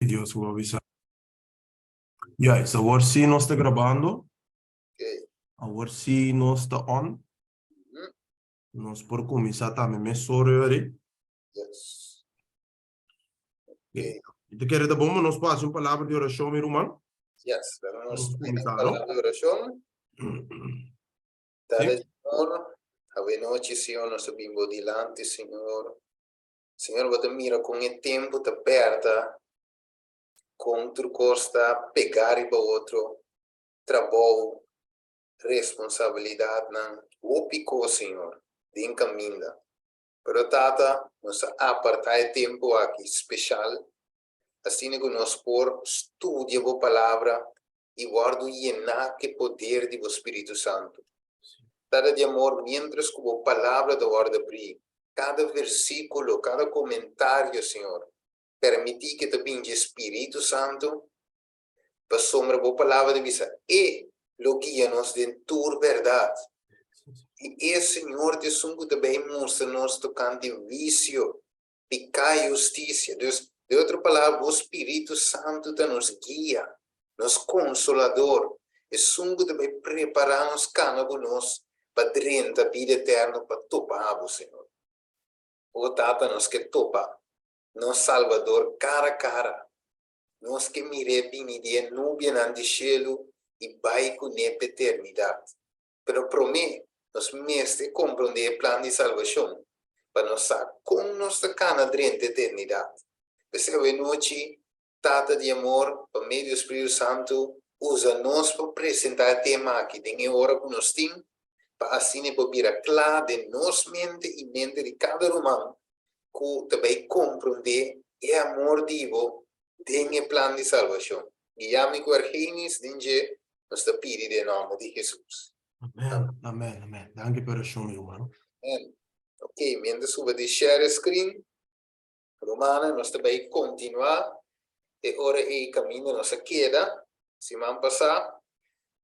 Dios vou avisar. E aí, agora sim nós está gravando. Ok. Agora sim nós está on. Nós por começar também me sorry. Yes. Okay. Okay. Te quero dar bom, nós passamos uma palavra de oração, meu irmão. Yes. Vamos Vamos a começar, palavra de oração. Dada, Sim. Senhor, a noite, Senhor, nós subimos dilante, Senhor. Senhor, você mira com o tempo, te aperta, contra costa, pegar e para outro, trabalho, responsabilidade, não. O pico, Senhor, de encaminha. Pero, Tata, nós apartar tempo aqui especial, assim que nós por estudio a palavra e guardo llenar que poder do Espírito Santo. Cada de amor, mientras que a palavra da ordem abrir, cada versículo, cada comentário, Senhor, permitir que também o Espírito Santo para sombra a palavra de vida e lo guia-nos dentro da verdade. E Senhor, de sungo também mostra-nos tocante vício, pecado e justiça. De outra palavra, o Espírito Santo nos guia, nos consolador. E sungo também preparar-nos conosco para dentro da vida eterna, para topar, Senhor. O Tata nos que topa, nos Salvador cara a cara, nos que mire bem de nuvem ante cielo e vai com a eternidade. Pero promete, nos mestre compreender o plano de salvação, para nos saber como nos cana dentro da eternidade. Percebe noite, Tata de amor, por meio do Espírito Santo, usa-nos para apresentar o tema aqui, tem hora que nós temos, para assim poder claro de nossa mente e mente de cada humano, que também compreender o amor divo tem o plano de salvação. Guiame com Argenis, dinge, nós te pedimos em nome de Jesus. Amen, amen, amen. Danke per oração, meu irmão. Ok, mientras suba de share screen, Romana, nós também continuar, e ora e caminho nossa queda, semana passada,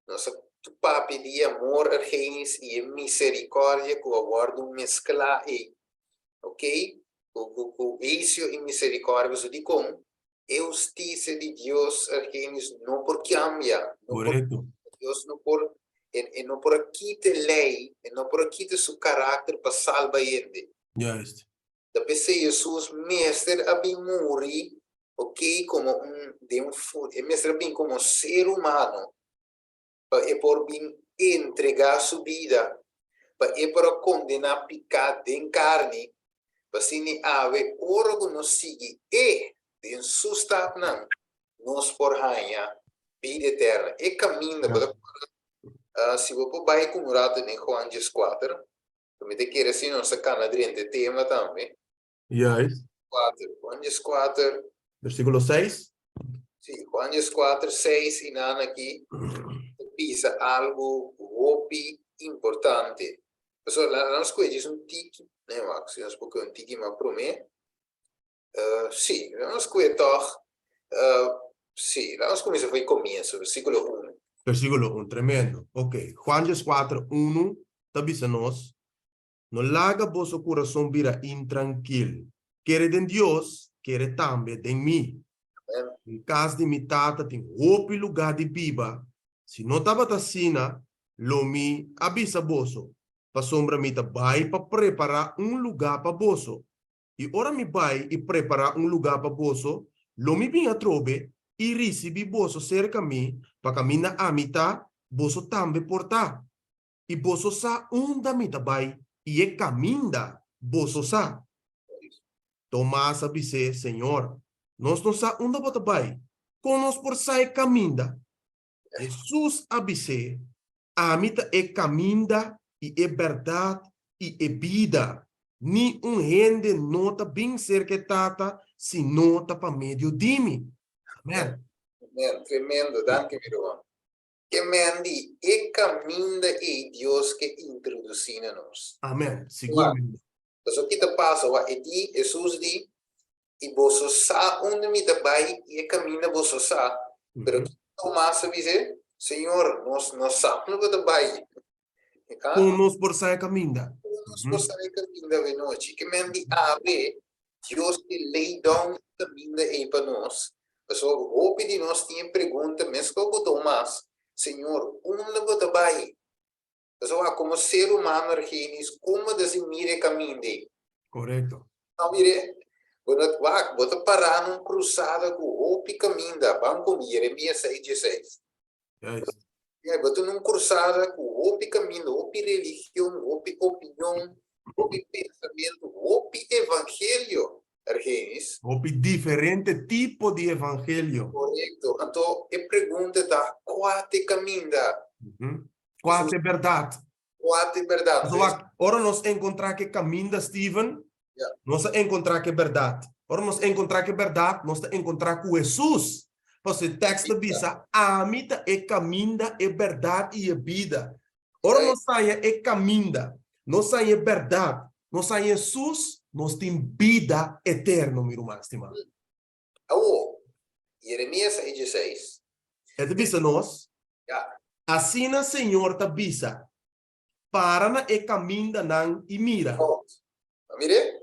nossa papi de amor, Argenis e misericórdia, que aguardo mesclar e, ok? O vício e misericórdia, você diz como? Justiça de Deus, Argenis, não por cambia, não por Correto. Deus, não por não por aqui te lei, não por aqui te seu caráter para salvar ele. Yes. Da pessoa Jesus, mestre, a bem morrer, ok, como mestre, bem como ser humano, para por bem entregar sua vida, para condenar pecado em carne, para se nem haver ora que nos siga e de susta não nos por ranha vida eterna e caminho para se você vai com o rato em Juan 4, também te quer assim não sacana dentro do tema também. Yes. 4, Juan 4, Versículo 6. sim, Juan 4, 6 e nada aqui pisa algo importante. Pessoal, nós conhecemos um tiki, né, Max? Nós porque um tiki mas promete. Sim, nós conhecemos sim, nós começamos foi começo, versículo 1. Versículo 1, tremendo. Ok. Juan 4, 1, tabisanos. No laga vosso coração vira intranquilo. Quere de Deus, quere também de mim. Em casa de mi tata tem roupa e lugar de biba. Se não estava assim, lo mi avisa vosso. Pa sombra mi ta vai para preparar lugar para vosso. E ora mi vai e preparar lugar para vosso. Lo mi vinha trove e recebi vosso cerca mi para caminhar a mita vosso também portar. E vosso sa da mita vai e é caminda vosso sa. Tomás avise, Senhor, nós não sa da bota vai. Conos por sai caminda. Jesus avise, a mita é caminda e é verdade e é vida. Ni gente nota bem ser que tata se nota para meio de mim. Amém. Tremendo, danke meu irmão. Que mendi e caminho e Deus que introduzina nos. Amém. Seguro. Então, kita passa e di Jesus di e você sa onde me dá vai e caminha você sa. Pero Tomás avise, Senhor, nós sabemos que dá vai. Conos por sai caminda. Nós possamos caminhar de noite. Que mendi abre Deus que lay down caminho e para nós. So, hope di nós tinha pergunta, mas como Tomás, Senhor, onde vou trabalhar? So, como ser humano, Argenis, como desimire caminho de? Correcto. Não, mire, vou parar num cruzada com hope caminho da, vamos com Jeremias 6:16. Juist. Vou num cruzada com hope caminho, hope religião, hope opinião, hope pensamento, hope evangelho, Argenis. Op diferente tipo de evangelio. Correto. Então, a pergunta da qual é caminho da? Qual é verdade? Qual é verdade? So, ora nós encontrar que caminho da Steven, Yeah. nós encontrar que verdade. Ora nós encontrar que verdade, nós encontrar com Jesus. Pois o texto diz, a mita é caminho, é verdade e é vida. Ora nós saia é caminho, nós saia é verdade, nós saia Jesus, nós tem vida eterna, meu irmão estimado. Oh, Jeremias 6:16. É de bisa nós, Yeah. assim na Senhor te bisa, para na é caminho da não e mira. Mire?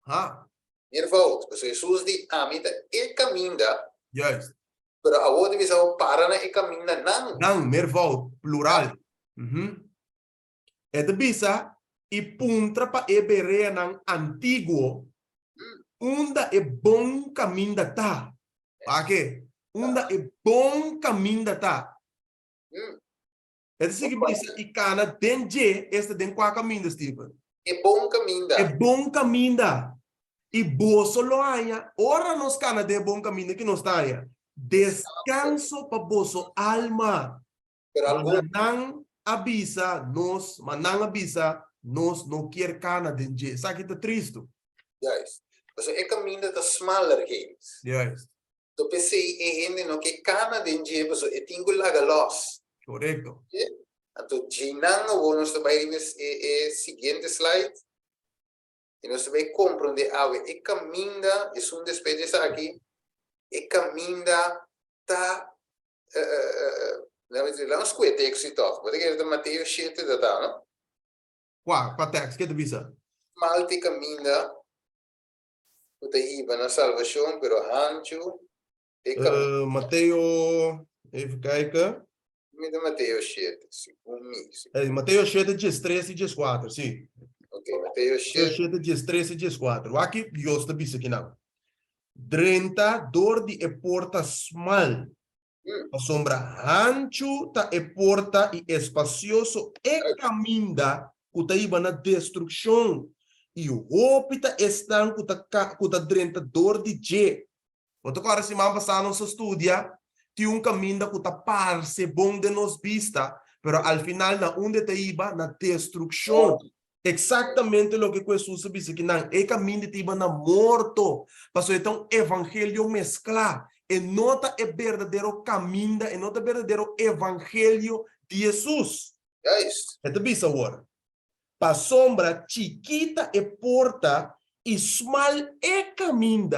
Ha, Mire volta. Porque Jesus diz, a mita é caminho da, juist. pero a outra visão para na é caminho da não. Não, meervoud, plural. É de bisa, e puntra pa e berea ng antiguo, unda e bom caminho da ta. Aqui, unda e bom caminho da ta. É de seguir bisa, e cana denje, este den qua caminho, Stephen. É bom caminho da. É bom caminho da. E boa solo haya, ora nos cana de bom caminho que nos taia. Descanso para vosso alma. Pero algum Manang abisa, nos no quer cana denje. Sabe que tá triste? yes. Porque é caminho da smaller games. Yes. Então, pensei, é gente no que cana de dia, porque é tingo laga loss. Correcto. Então, ginang o nós também é seguinte slide. E nós também compreender é caminho da, é um despedida aqui, é caminho da, tá, não escuta texto e tal, porque é de Mateus 7 da tá, não? Qua text, que te bisa? Malte caminho da, o te iba na salvação, pero ancho, é caminho Mateo, even kijken. de Mateus 7, segundo mim. Mateo 7, 13 e 14, sim. Ok, Mateus Mateo 7. 7, 13 e 14. Aqui, Deus te bisa aqui não. 30, dor de e porta smal. A sombra ancho ta e porta e espacioso e caminda kuta iba na destruição. E o opita estão kuta drenta dor de je. Quando agora se mamba sa não se estudia, ti um caminho kuta parse bom de nos vista, pero al final na onde te iba na destruição. Exatamente o que Jesus disse que não é caminho de iba na morto. Passou então evangelho mesclar. E nota é verdadeiro caminho, e nota é verdadeiro evangelho de Jesus. Yes. É te agora. Pa sombra chiquita e porta, e small é caminho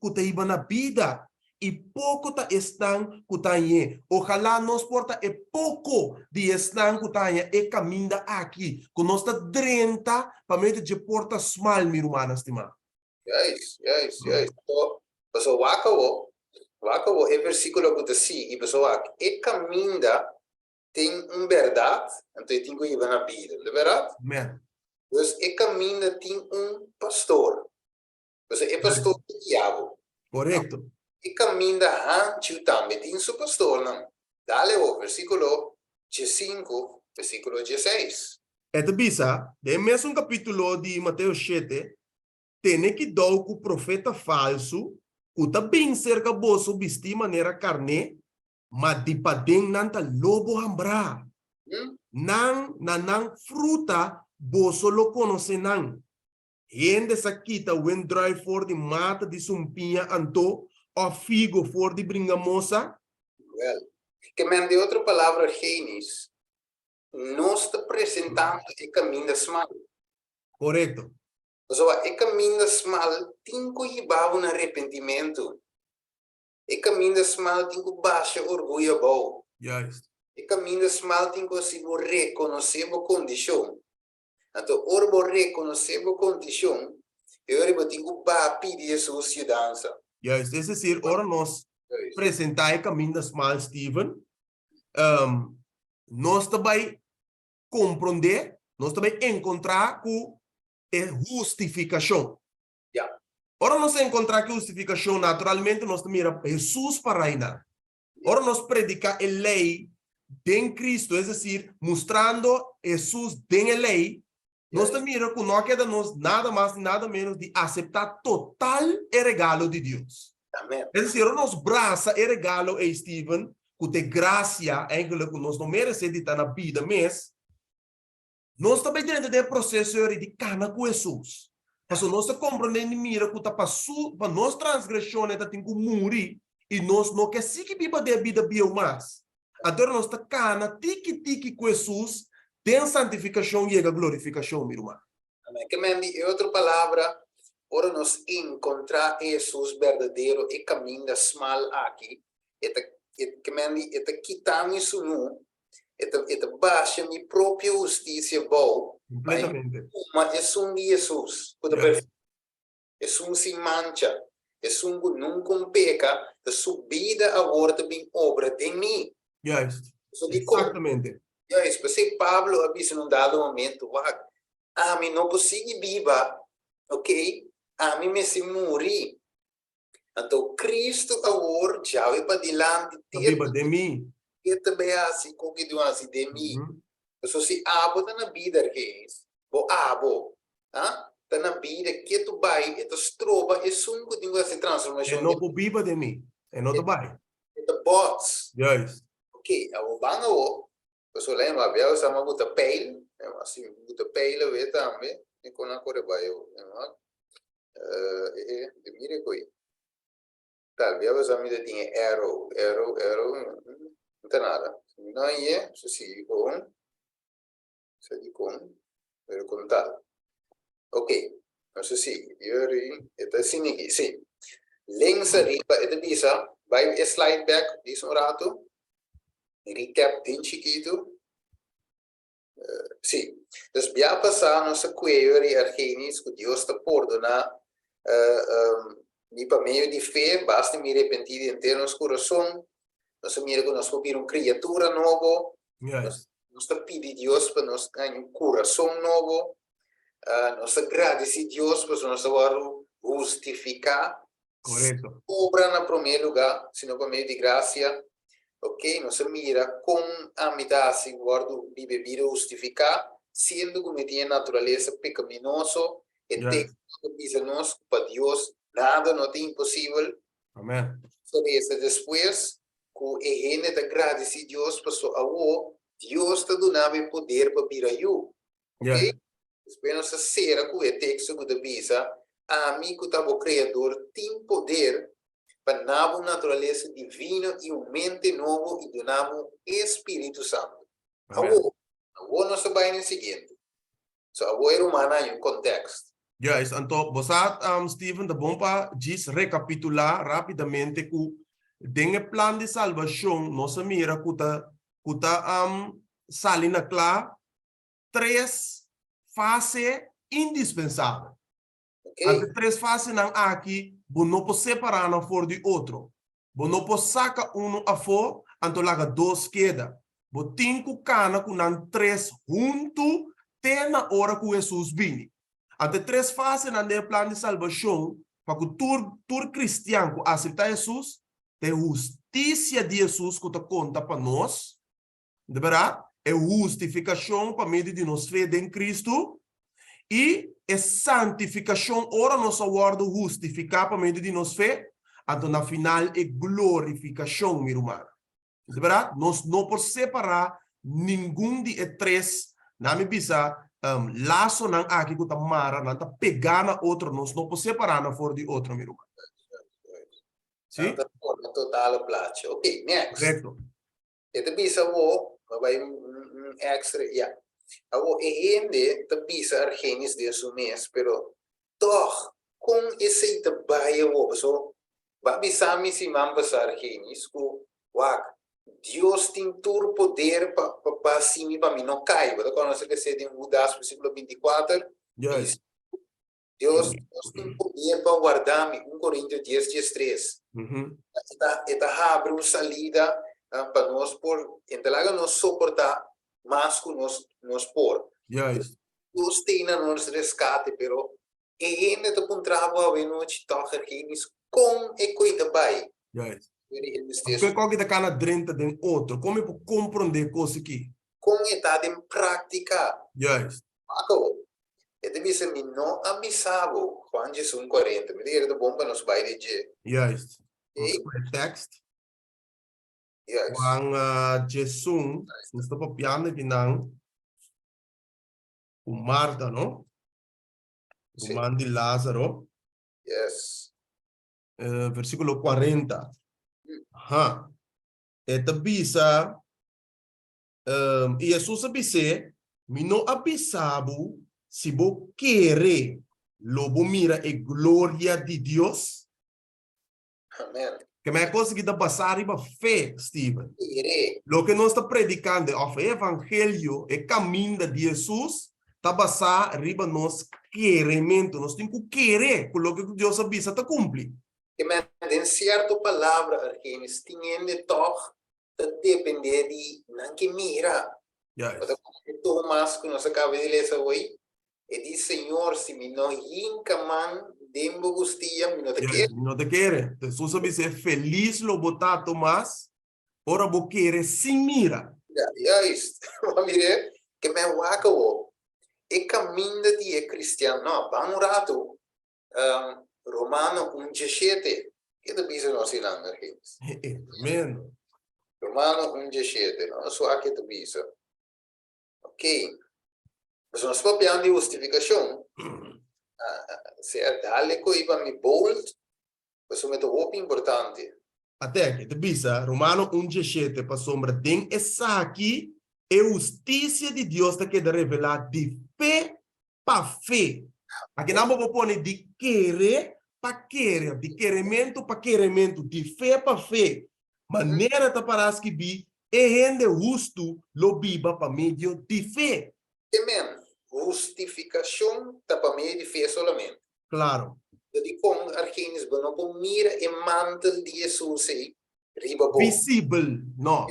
que te iba na vida. E pouco ta estão que tá Ojalá nos porta e pouco de estão que tá é caminho aqui. Que nós está 30 para meio de porta small, minha irmã, estimada. Yes. Então, pessoal, Wakawo é versículo que diz assim, e pessoal, é caminho tem verdade, então tem que ir na vida, não é verdade? Amen. Então, é caminho tem pastor. Então, é pastor do diabo. Correto. É caminho antes também tem seu pastor, não? Dale o versículo 5, versículo 16. É te bisa, de mesmo capítulo de Mateus 7, tem que dar o profeta falso, que tá bem cerca bolso vestir maneira carne, mas de padeng nanta lobo hambra. Nang fruta bolso lo conoce nang. Hende sakita when dry for de mata de sumpinha anto, ou figo for de bringamosa. Well, que me de outra palavra, Genis, nós está apresentando o caminho mal. Correto. Então, o caminho mal tem que levar um arrependimento. O caminho mal tem que baixar orgulho bom. Yes. O caminho mal tem que se reconhecer a condição. Então, orbo reconhecer a condição, eu tenho que pedir a sua cidadania. Juist, es decir, ora nós apresentar o caminho da Small Steven, nós também compreender, nós também encontrar com a justificação. Yeah. Ora nós encontrar que justificação, naturalmente, nós também Jesus para reinar. Ora nós predicar a lei de Cristo, é decir, mostrando Jesus de a lei, nós também que não queda nos nada mais nada menos de aceitar total o regalo de Deus. Amen. É decir, nós braça o regalo a Steven, que de graça, eigenlijk, que nós não merecemos de estar na vida, mas nós também dentro do processo de cana com Jesus. Mas nós compreendemos mira que está passando, para nós transgressões, está tem que morrer, e nós não quer seguir a vida bio mais. Agora nós está cana, tiki com Jesus, tem santificação e a glorificação, meu irmão. Amém. Que em outra palavra, ora nós encontrar Jesus verdadeiro e caminho da small aqui, eta quitar isso não, eta baixa minha própria justiça boa, Completamente. mas é de Jesus, é sem mancha, é não peca, a subida agora também obra de mim. Yes. So, Exatamente. Yes, porque Pablo avisa num dado momento, a mim não consigo viva, ok? A mim me se morrer. Então, Cristo agora já vai para diante de mim. E também assim, como que diz assim, de mim. Então, se abo está na vida, que é isso? O abo, está na vida, que tu vai, tu trova, e sungo tem essa transformação. É não viva de mim. É não vai. É the bots. Yes. Ok, o banga o, eu lembro, eu sama buta peil, assim, buta peil, eu também, e quando a cor vai, eu, de mire coi. Tal, eu sama de tinha arrow, não tem nada. Não é, se pero com tal. Ok, não sei se, eu está assim aqui, sim. Links arriba, é bisa, vai slide back, diz um rato. Recap bem chiquito. Sim. Então, já passar nossa coelho e argenis que Deus está por donar e para meio de fé, basta me arrepender em ter nosso coração. Nós mira que nós vamos criatura nova. Nós está pedindo Deus para nós ganhar um coração novo. Nós agradecemos a Deus para nós agora justificar. Correto. Obra na primeiro lugar, senão para meio de graça. Ok, não se mira com a amidade guardo de bebida justificar, sendo que tinha natureza pecaminoso, e texto que diz nós para Deus nada não é impossível. Amém. Sobre depois, que a gente agradece a Deus para sua avó, Deus está dando poder para vir a eu. Ok? Depois nós será que o texto que diz, a mim que estava o Criador tem poder para dar natureza divina e um mente novo e donar Espírito Santo. Agora nós trabalhamos no seguinte. So, agora é humana em um contexto. Yes, então, você, Steven, da bom para recapitular rapidamente que o plano de salvação, nossa mira, que está salindo claro, 3 fases indispensáveis. Okay? As 3 fases não aqui, você não pode separar um fora de outro. Você não pode sacar um a fora, então laga 2 queda. Você tem que cana com 3 juntos, até na hora que Jesus vem. Até 3 fases no plano de salvação, para que todo cristiano aceitar Jesus, tem justiça de Jesus que conta para nós, de verdade, é justificação para meio de nós fé em Cristo, e a santificação, ora nós aguardo justificar para meio de nós fé, então na final é glorificação, meu irmão. De verdade, nós não podemos separar nenhum de 3, na minha visão, laço não aqui que está mara, não está pegar na outro, nós não podemos separar na fora de outro, meu irmão. Sim? Total place. Ok, next. Correto. Ito bisa mo, mabay extra, yeah. Ako ihindi, tabisa argenis de su mes, pero toch, kung isa'y tabayo mo, so, babisami si mamba sa argenis, kung wag, Dios tem todo poder para cima para mim não cai. Quando você quer ser em Judas, versículo 24, Yes. Deus tem poder para guardar-me. 1 Coríntios 10, 13. Está abre uma salida para nós por entrar nós suportar mais que nós por. Juist, Deus tem na nosso resgate, pero ainda te contrabo a noite toca com e cuida bem. juist. Ele Porque qual que tá kana drenta den outro, como eu compreender coisa aqui? com está em prática. Juist, Acabou. E deve ser me não avisado. Juan Jesus 40. Me diga do bom para nos vai dizer. juist. Okay. Ons kry tekst. Yes. Ang Jesus, gusto pa piano binang Marta, no? Sí. Roman di Lázaro, Yes. versículo 40. Ajá. Esta bisa, e Jesus abise, mi no avisabo, si bo quiere, lobo mira e gloria de Dios. Amen. Que me cosa que da passar riba fé, Steven. Ire. Lo que nós está predicando of evangelho e caminho de Jesus, está passar riba nós queremento, nós temos que querer com o que Deus avisa tá cumprir. Que me den certa palavra, Arquemes, tinha de toch, de depender de não que mira. Yes. Tomás, que nós acabamos de ler hoje, e diz, Senhor, se me não incaman, dembo gustia, me não te Yes. quer. Não te quer. Jesus avisa, feliz lo botar Tomás, ora bo querer sem mira. Já isso. Mire, que me waka e caminho de cristiano, não, para um rato, Romano 1:17, que da bisa nós irão, Arquemes. Amen. Romano 1:17, não só aqui da bisa. Ok. Mas nós papiamo di justificazione. Se è tale che iba mi bold, questo è molto importante. Até que te bisa, Romano 1:17, para sombra, tem essa aqui, é justiça de Deus que dá revelar de fé para fé. Aqui não vou pôr de querer para querer, de queremento para queremento, de fé para fé. Maneira de parar que bi, é rende justo, lo biba para meio de fé. Amen. Justificazione da para me di fé solamente. Claro. Jadi com Arquemes, não com mira e mantel de Jesus aí, riba bom. Visível, não.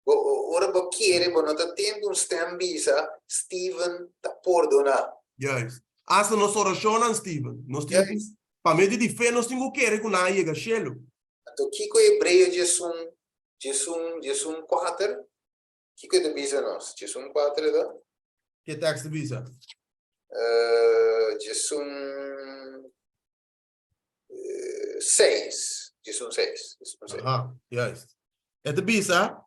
Ora bo quiere, bo não tá tendo stem bisa, Steven tá perdonar. Yes. Asa nós oracionamos, Steven. Nós temos, para meio de fé, nós temos que querer que não chegue ao cielo. Então, Kiko Hebreu Jesus 4, Kiko é de bisa nós, Jesus 4 da? Que texto visa? Jesus 6. Jesus 6. Aha, yes. Esta bisa,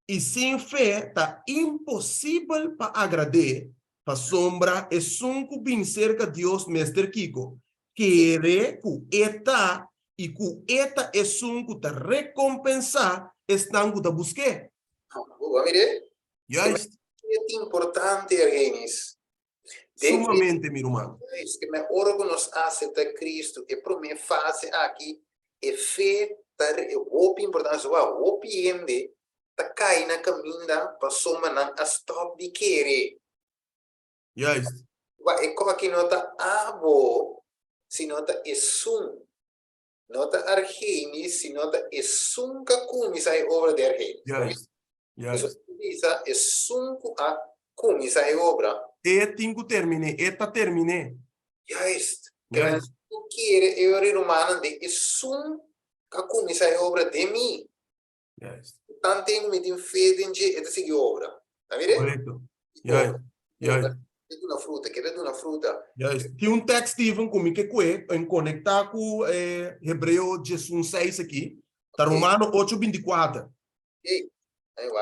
e sem fé, tá impossível para agradar, para sombra, é sunco bem cerca de Deus, mestre Kiko. Querer que eta, e que eta é sunco ta recompensar, estão que ta buscar. Vamos ver? Yes. É importante, Argenis. Sumamente, meu irmão. Es que me oro nos aceita Cristo e para mim fase aqui é fé é o importante o piende tá cai na caminha para soma na stop de querer. Yes. E como que nota abo se nota nota Argenis se nota ka kumi sai obra de Argenis. Yes. Isso diz a kumi sai obra. E tenho termine, eta termine. Juist. Yes. Tu quiere eu romano de ka kumi sai obra de mim. Yes. Tanto me tem fede em que essa seguir obra. Tá vendo? Correto. Yes. Yes. Quer uma fruta. Yes. Tem texto, Steven, comigo que em conectar com Hebreu Jesus 6 aqui. Tá Romano 8:24. Ok.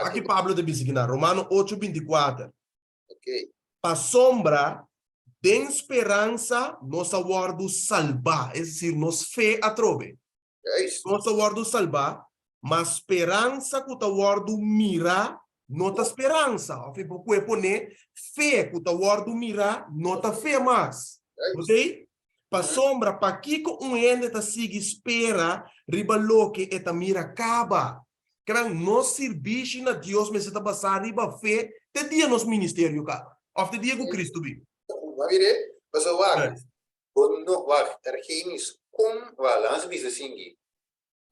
Aqui Pablo de Bisigna, Romano 8:24. Ok. Para sombra, tem esperança, nós aguardo salvar, é dizer, nós fé a trove. É isso. Nós aguardo salvar, mas esperança que tu aguardo mirar, nota esperança. Porque poner fé que tu aguardo mirar, nota fé mais. Ok? Para sombra, para que um ende tá siga espera, riba lo que eta mira acaba. Kran nós serviço na Deus, mas está passar riba fé, te dia nos ministério, cara. Of the dia com Cristo vi. Vai ver? Pessoal, Bono wag ergenis kom walans bisa singi.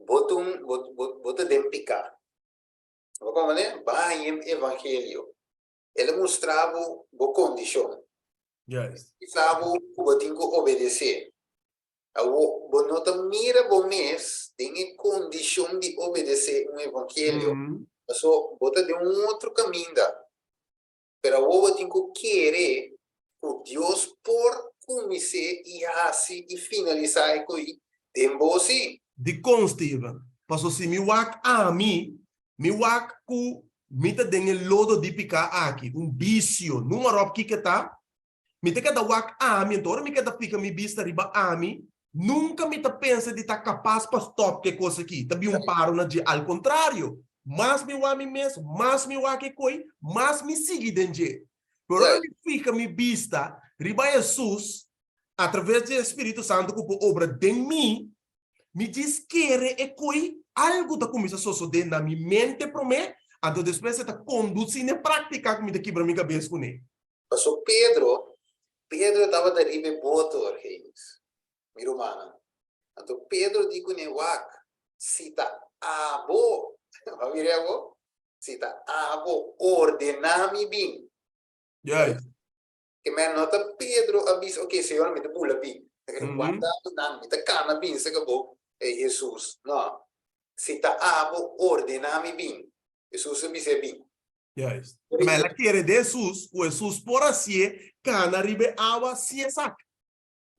Bota dempika. Como né? Bahia evangelho. Ele mostrava a condição. Yes. Mostrava o que obedecer. Bonota mira bom mês, tem condição de obedecer um evangelho. Mas bota de outro caminho. Pero o tem que querer o Deus por começar e assim e finalizar com ele. Tempo sim. De Steven. Paso si mi wak mi wak ku mita dengue lodo di pika aqui, vicio, número aqui que tá, mi te kada wak então mi kada fica mi vista riba nunca mi ta pensa de tá capaz para stop que coisa aqui, tabi paro na de al contrário, mas mi wa mi mes, mas mi wa que coi, mas mi sigue denje. Pero mi fica mi vista riba Jesus através do Espírito Santo que obra de mim. Me diz que é coi algo da comissão social na minha mente para mim, então depois está conduzindo em prática como daqui para minha cabeça com ele. Mas o Pedro estava da ribe boto arreis, mi romana. Então Pedro digo ne wak, se tá abo, aviremo, se tá abo ordenami bem. Yes. Que me nota Pedro avisa, ok, senhor, me te pula bem. Quando não me te cana bem, se acabou. É Jesus, não. Se tá abo, ordenami bem. Jesus me diz bem. Yes. Mas ela quer de Jesus, o Jesus por assim, cana ribe água, se é sac.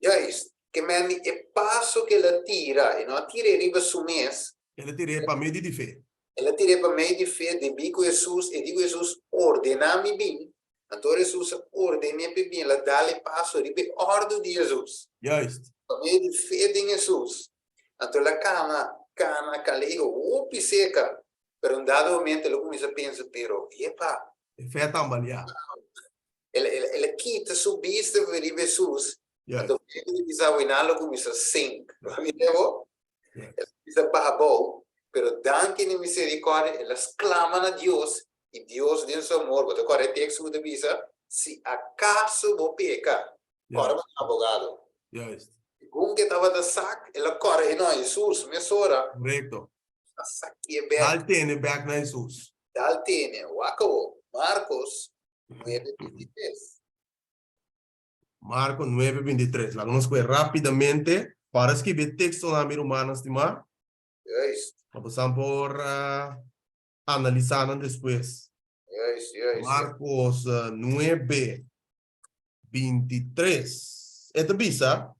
Yes. Que me é passo que ela tira, e não tira ribe sumes. Ela tira para meio de fé. Ela tira para meio de fé, de bico Jesus, e digo Jesus, ordenami bem. Então Jesus ordena bem, ela dá-lhe passo, ribe ordem de Jesus. Yes. Para meio de fé de Jesus. Então ela cana, calego, upi seca. Pero um dado momento ela começa a pensar, pero, epa. Fé também, já. Ela quita sua vista de Jesus. Então ele diz, ela começa a sink. Ela diz, babo, pero dan que na misericórdia, elas clamam a Deus, e Deus tem seu amor. Porque agora o texto diz, se acaso vou pecar, agora vou abogado. Yes. Com que estava da sac, ela corre, não, Jesus, me sora. Correcto. A sac é back. Daltene back na Jesus. Daltene, wako, Marcos 9:23. Marcos 9:23. Lá vamos ver rapidamente para escrever texto na minha romana, estimar. Yes. Vamos por analisar depois. Yes. Marcos 9:23. Esta bisa,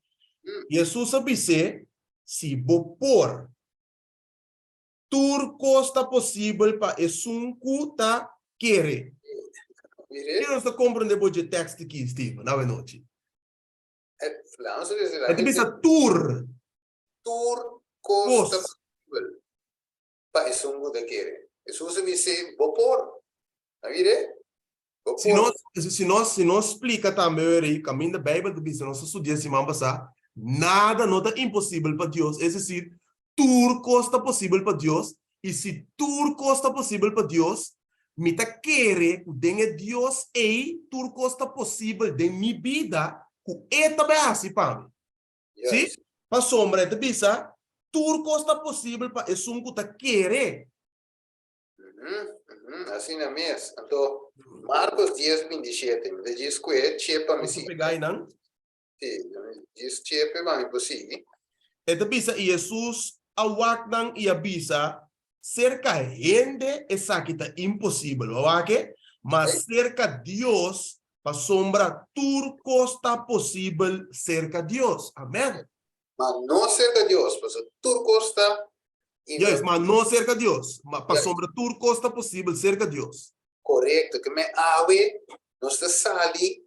Jesus disse, se vou por tur costa possível para esunku ta querer. Que nós compreendemos o texto aqui, Steve, na noite. Esta bisa tur costa possível para esunku ta querer. Jesus disse, vou por. Se nós explica também o caminho da Bíblia, nós estudamos semana passada, nada não é impossível para Deus. É decir, tudo costa possível para Deus. E se tudo costa possível para Deus, me tá querer que Deus é tudo costa possível de minha vida, que é também assim para mim. Sim? Para sombra, é bisa, tudo costa possível para esse um que tá querer. Assim na mesa. Então, Marcos 10:27, me diz que é chepa me Vamos pegar aí, não? Sim, diz chepa me possível. Então, bisa, Jesus awak e abisa cerca gente essa que está impossível, ok? Mas cerca Deus, para sombra tudo costa possível cerca Deus. Amém? Mas não cerca Deus, mas tudo costa. Yes, mas não cerca Deus, mas para sombra tudo costa possível cerca Deus. Correto, que me ave, nós está sali,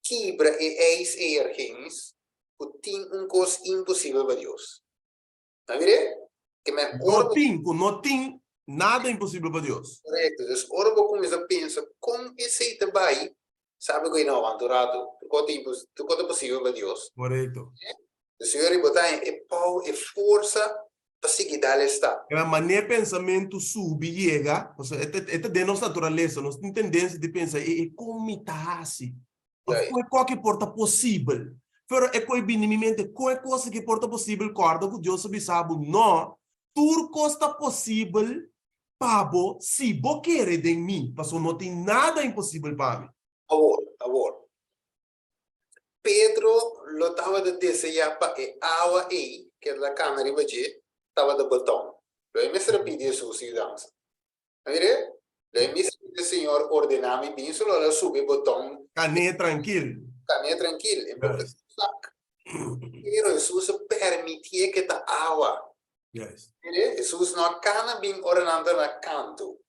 quebra e eis ergens, que tem coisa impossível para Deus. Tá vendo? Que me não tem nada impossível para Deus. Correto, então ora vou começar a pensar, como esse trabalho, sabe que não aventurado, tudo é possível para Deus. Correto. O Senhor botar é pau e força para seguir dali está. Mas nem pensamento sube chega, ou seja, é de nossa natureza, nós temos tendência de pensar, como está assim? Qual que porta possível? Pero é coi bem em mente, qual coisa que porta possível corda que Deus sabe não, tudo costa possível pabo se bo querer de mim, porque não tem nada impossível para mim. Amor. Pedro lo estava de desejar para a água aí, que é da cana de baixo, estava de botão. Lo me será pedir Jesus e dança. Mire, lo me será Senhor ordenar-me bem, só ela sube botão. Cané tranquilo. Caminha tranquilo. Yes. Pero Jesus permitia que a água. Yes. Mire, Jesus não cana bem ordenando na canto.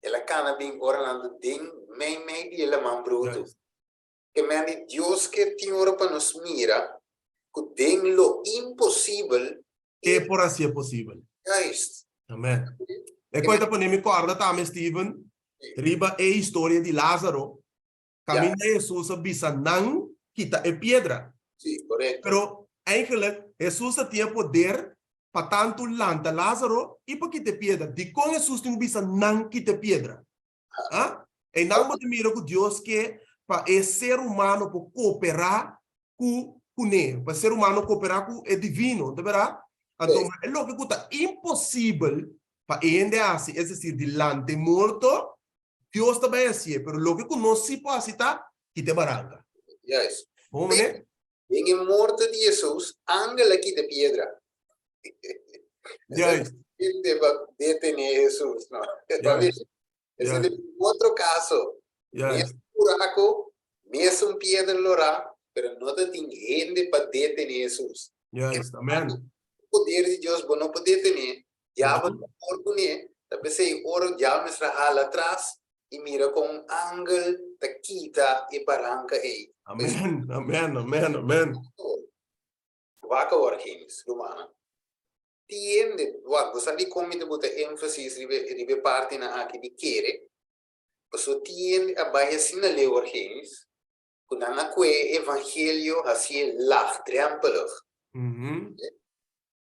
Ela cana bem ordenando dentro, meio de ela man bruto. Yes. Que me Deus que tem hora para nos mira, que tem lo impossível. E por assim é possível. Juist. Amém. E coisa para me corda também, Steven. Riba é a história de Lázaro. Caminha Jesus bisa não quita é pedra. Sim, correto. Pero eigenlijk Jesus tinha poder para tanto lanta Lázaro e para quitar pedra. De como Jesus tem bisa não quita pedra. Ah? E não pode mirar que Deus quer para o ser humano para cooperar com ele. Para o ser humano cooperar com o divino, de verdade? Então, é o que está impossível para ele assim, é decir, delante morto, Deus também é assim, mas o que não se pode citar, que te barranca. Yes. Vamos, né? Em morte de Jesus, anda aqui de pedra. Yes. Ele deve detener Jesus, não? Yes. Esse é outro caso. Yes. Mesmo buraco, mesmo pedra lorá, mas não tem gente para detener Jesus. Yes. Amém. O poder de Deus não pode detener. Já vai por punir, tapi se oro já me rala atrás e mira com ángel da quita e barranca aí. Amém. Amém. Amém. Amém. Vaca orgênis, romana. Tiende, você ali como de botar ênfase ribe parte na aqui de querer. Você tiende a baixar assim na lei orgênis. Quando na que evangelho assim laagdrempelig.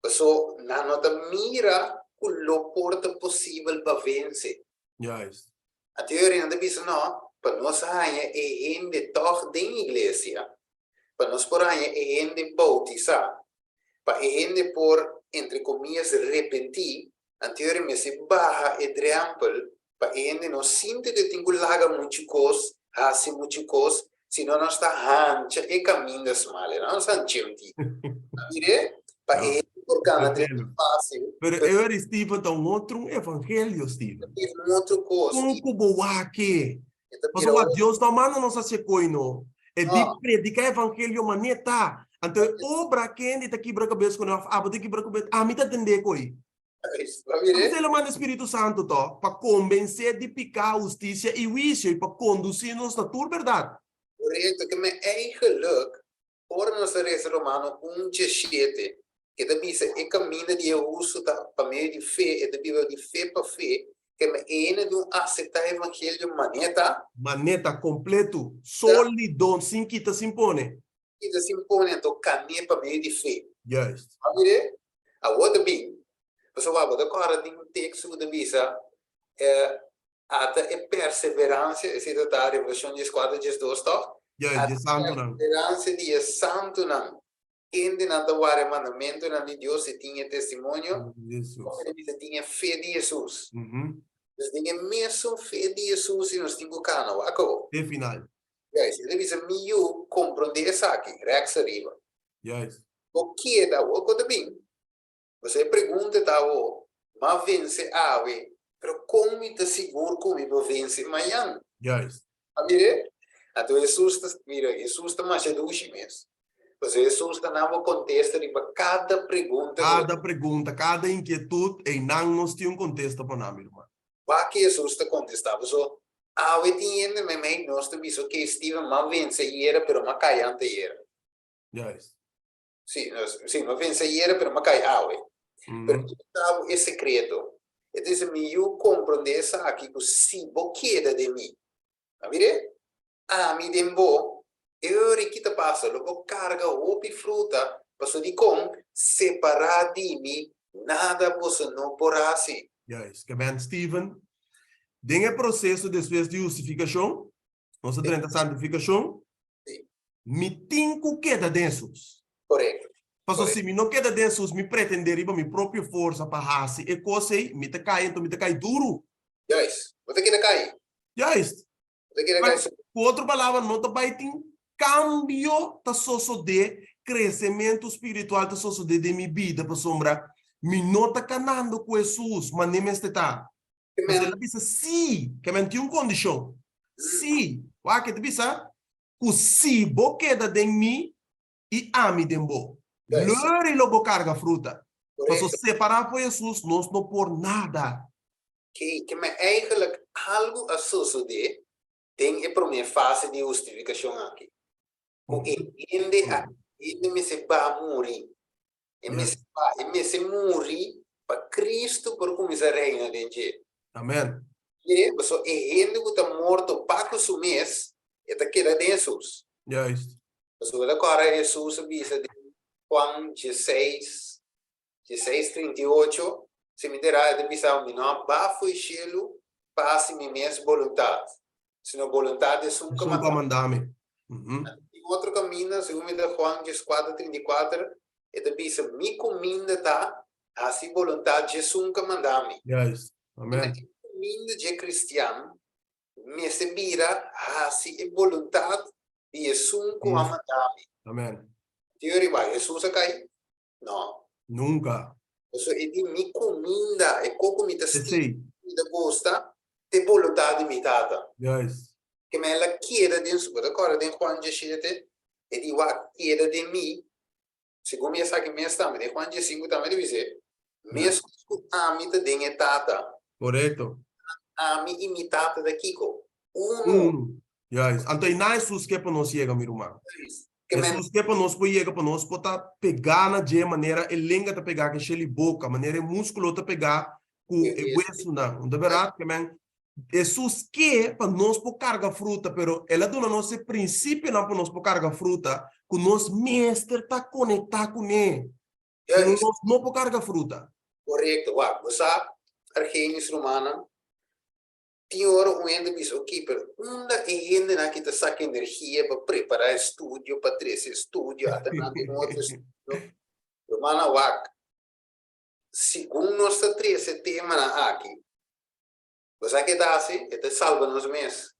Você na nota mira o porta possível para vencer. Yes. A teoria não diz não, para nós é gente toch da igreja, para nós por aí é gente bautizar, para gente por entre comillas arrepentir, a teoria me se barra e trample, para gente não sinta que tem que lagar muito coisa, fazer muito coisa, senão não está hancha e caminho das malas, não está chimti. Mire, para gente por cana fácil. Pero eu era Steven da outro evangelho, Steven. Outro coisa. Como kubo wake. Mas o Deus não manda nos a secoino. É de predicar evangelho maneta. Então obra quem está quebra cabeça com nós, de quebra cabeça. Me tá entender coi. Mas ele manda Espírito Santo to para convencer de picar justiça e juízo e para conduzir-nos na tua verdade. Correto, que me é geluk. Ora nos reis romano 1:7. Que também se é caminho de uso para meio de fé, é de fé para fé, que me é de aceitar o evangelho maneta completo, sólido, sem que te se impone. Que te se impone, então caminho para meio de fé. Yes. Mire, a outra bem, você vai botar agora tem texto de visa, até é perseverança, esse da Revolução de 4:2, tá? Yes, de santo não. Perseverança de santo não. Quem não tem mandamento de Deus e tinha testemunho, ele tinha fé de Jesus. Nós tinha mesmo fé de Jesus e nós temos que canal. Acabou. É final. Yes, ele diz eu compreender isso aqui, rex arriba. Yes. O que é da o que também? Você pergunta da o, mas vence ave, pero como está seguro como eu vence amanhã? Yes. Mire, então Jesus está mais educado mesmo. Jesus está dando contexto para cada pergunta. Cada pergunta, cada inquietude, e não nos tem contexto para nós, irmão. Para que Jesus está contestando? So, eu entendo, mas nós temos que Steven mas vence era, pero mas cai ante era. Yes. Sim, mas vence era, pero mas cai ave. Pero é secreto. Então, eu compreendo isso aqui, que se você quer de mim, mire, me dembo. Eu que te passa, logo carga roupa e fruta, passou de com separar de mim, nada você não porá assim. Yes, que bem, Steven. Tem o processo depois de justificação, nós temos a santificação. me tinco queda densos. Correto. Pastor, Correto. se me não queda densos, me pretender para minha própria força para raça e coisa, me te cai, então me te cai duro. Juist. Wat ek kry? Já ist. Wat ek Mas, kry? com outra palavra, não tá vai ter cambio da soço de crescimento espiritual da soço de minha vida, para sombra. Me não tá canando com Jesus, mas nem me está. Mas ele pensa, sim, que me tem uma condição. Sim, o que te pensa? O sim, bo queda de mim e ame de mim. Lore e logo carga fruta. Para separar por Jesus, nós não por nada. Que me eigenlijk algo associado tem a primeira fase de justificação aqui. O ele me se vai morrer. Ele se morrer para Cristo por começar a reinar dentro. Amém. E so ele que está morto para o mês, é queda de Jesus. Juist. So agora Jesus avisa de Juan 16:38, se me dirá de visão de não, vá foi cielo, passe minha mesma vontade. Se não vontade é um comandame. E outro caminho, segundo Juan 4:34, é de visão, mi comida tá, assim vontade de um comandame. Juist. Amém. Comida de cristiano, me se vira, assim é vontade de um comandame. Amém. Teoria vai, Jesus cai? Não. Nunca. Isso é de mi comida, é como me Sim. da gosta, de vontade imitada. Juist. Que me ela quiera de su, agora de Juan 17, e di wa quiera de mim, segundo me sabe me está, de Juan 15 também diz, mesmo amita de tata. Correto. Ami imitata da Kiko. Juist. Então, não é Jesus que para nós chega, meu irmão. Jesus que para nós pode chegar para nós pode pegar na de maneira a língua tá pegar que ele boca, maneira o músculo tá pegar com o hueso não. De verdade que man Jesus que para nós pode carregar fruta, pero ela dona nosso princípio não para nós pode carregar fruta, que nós mestre tá conectado com ele. Nós não pode carregar fruta. Correto. Wa, você Argênis Romana tinha hora um ainda disse, ok, pero ainda ainda na que te saca energia para preparar estúdio, para trazer estúdio, até na que outro estúdio. Romana Wak, segundo nós três tema na aqui, você que dá assim, é te salva nos meses.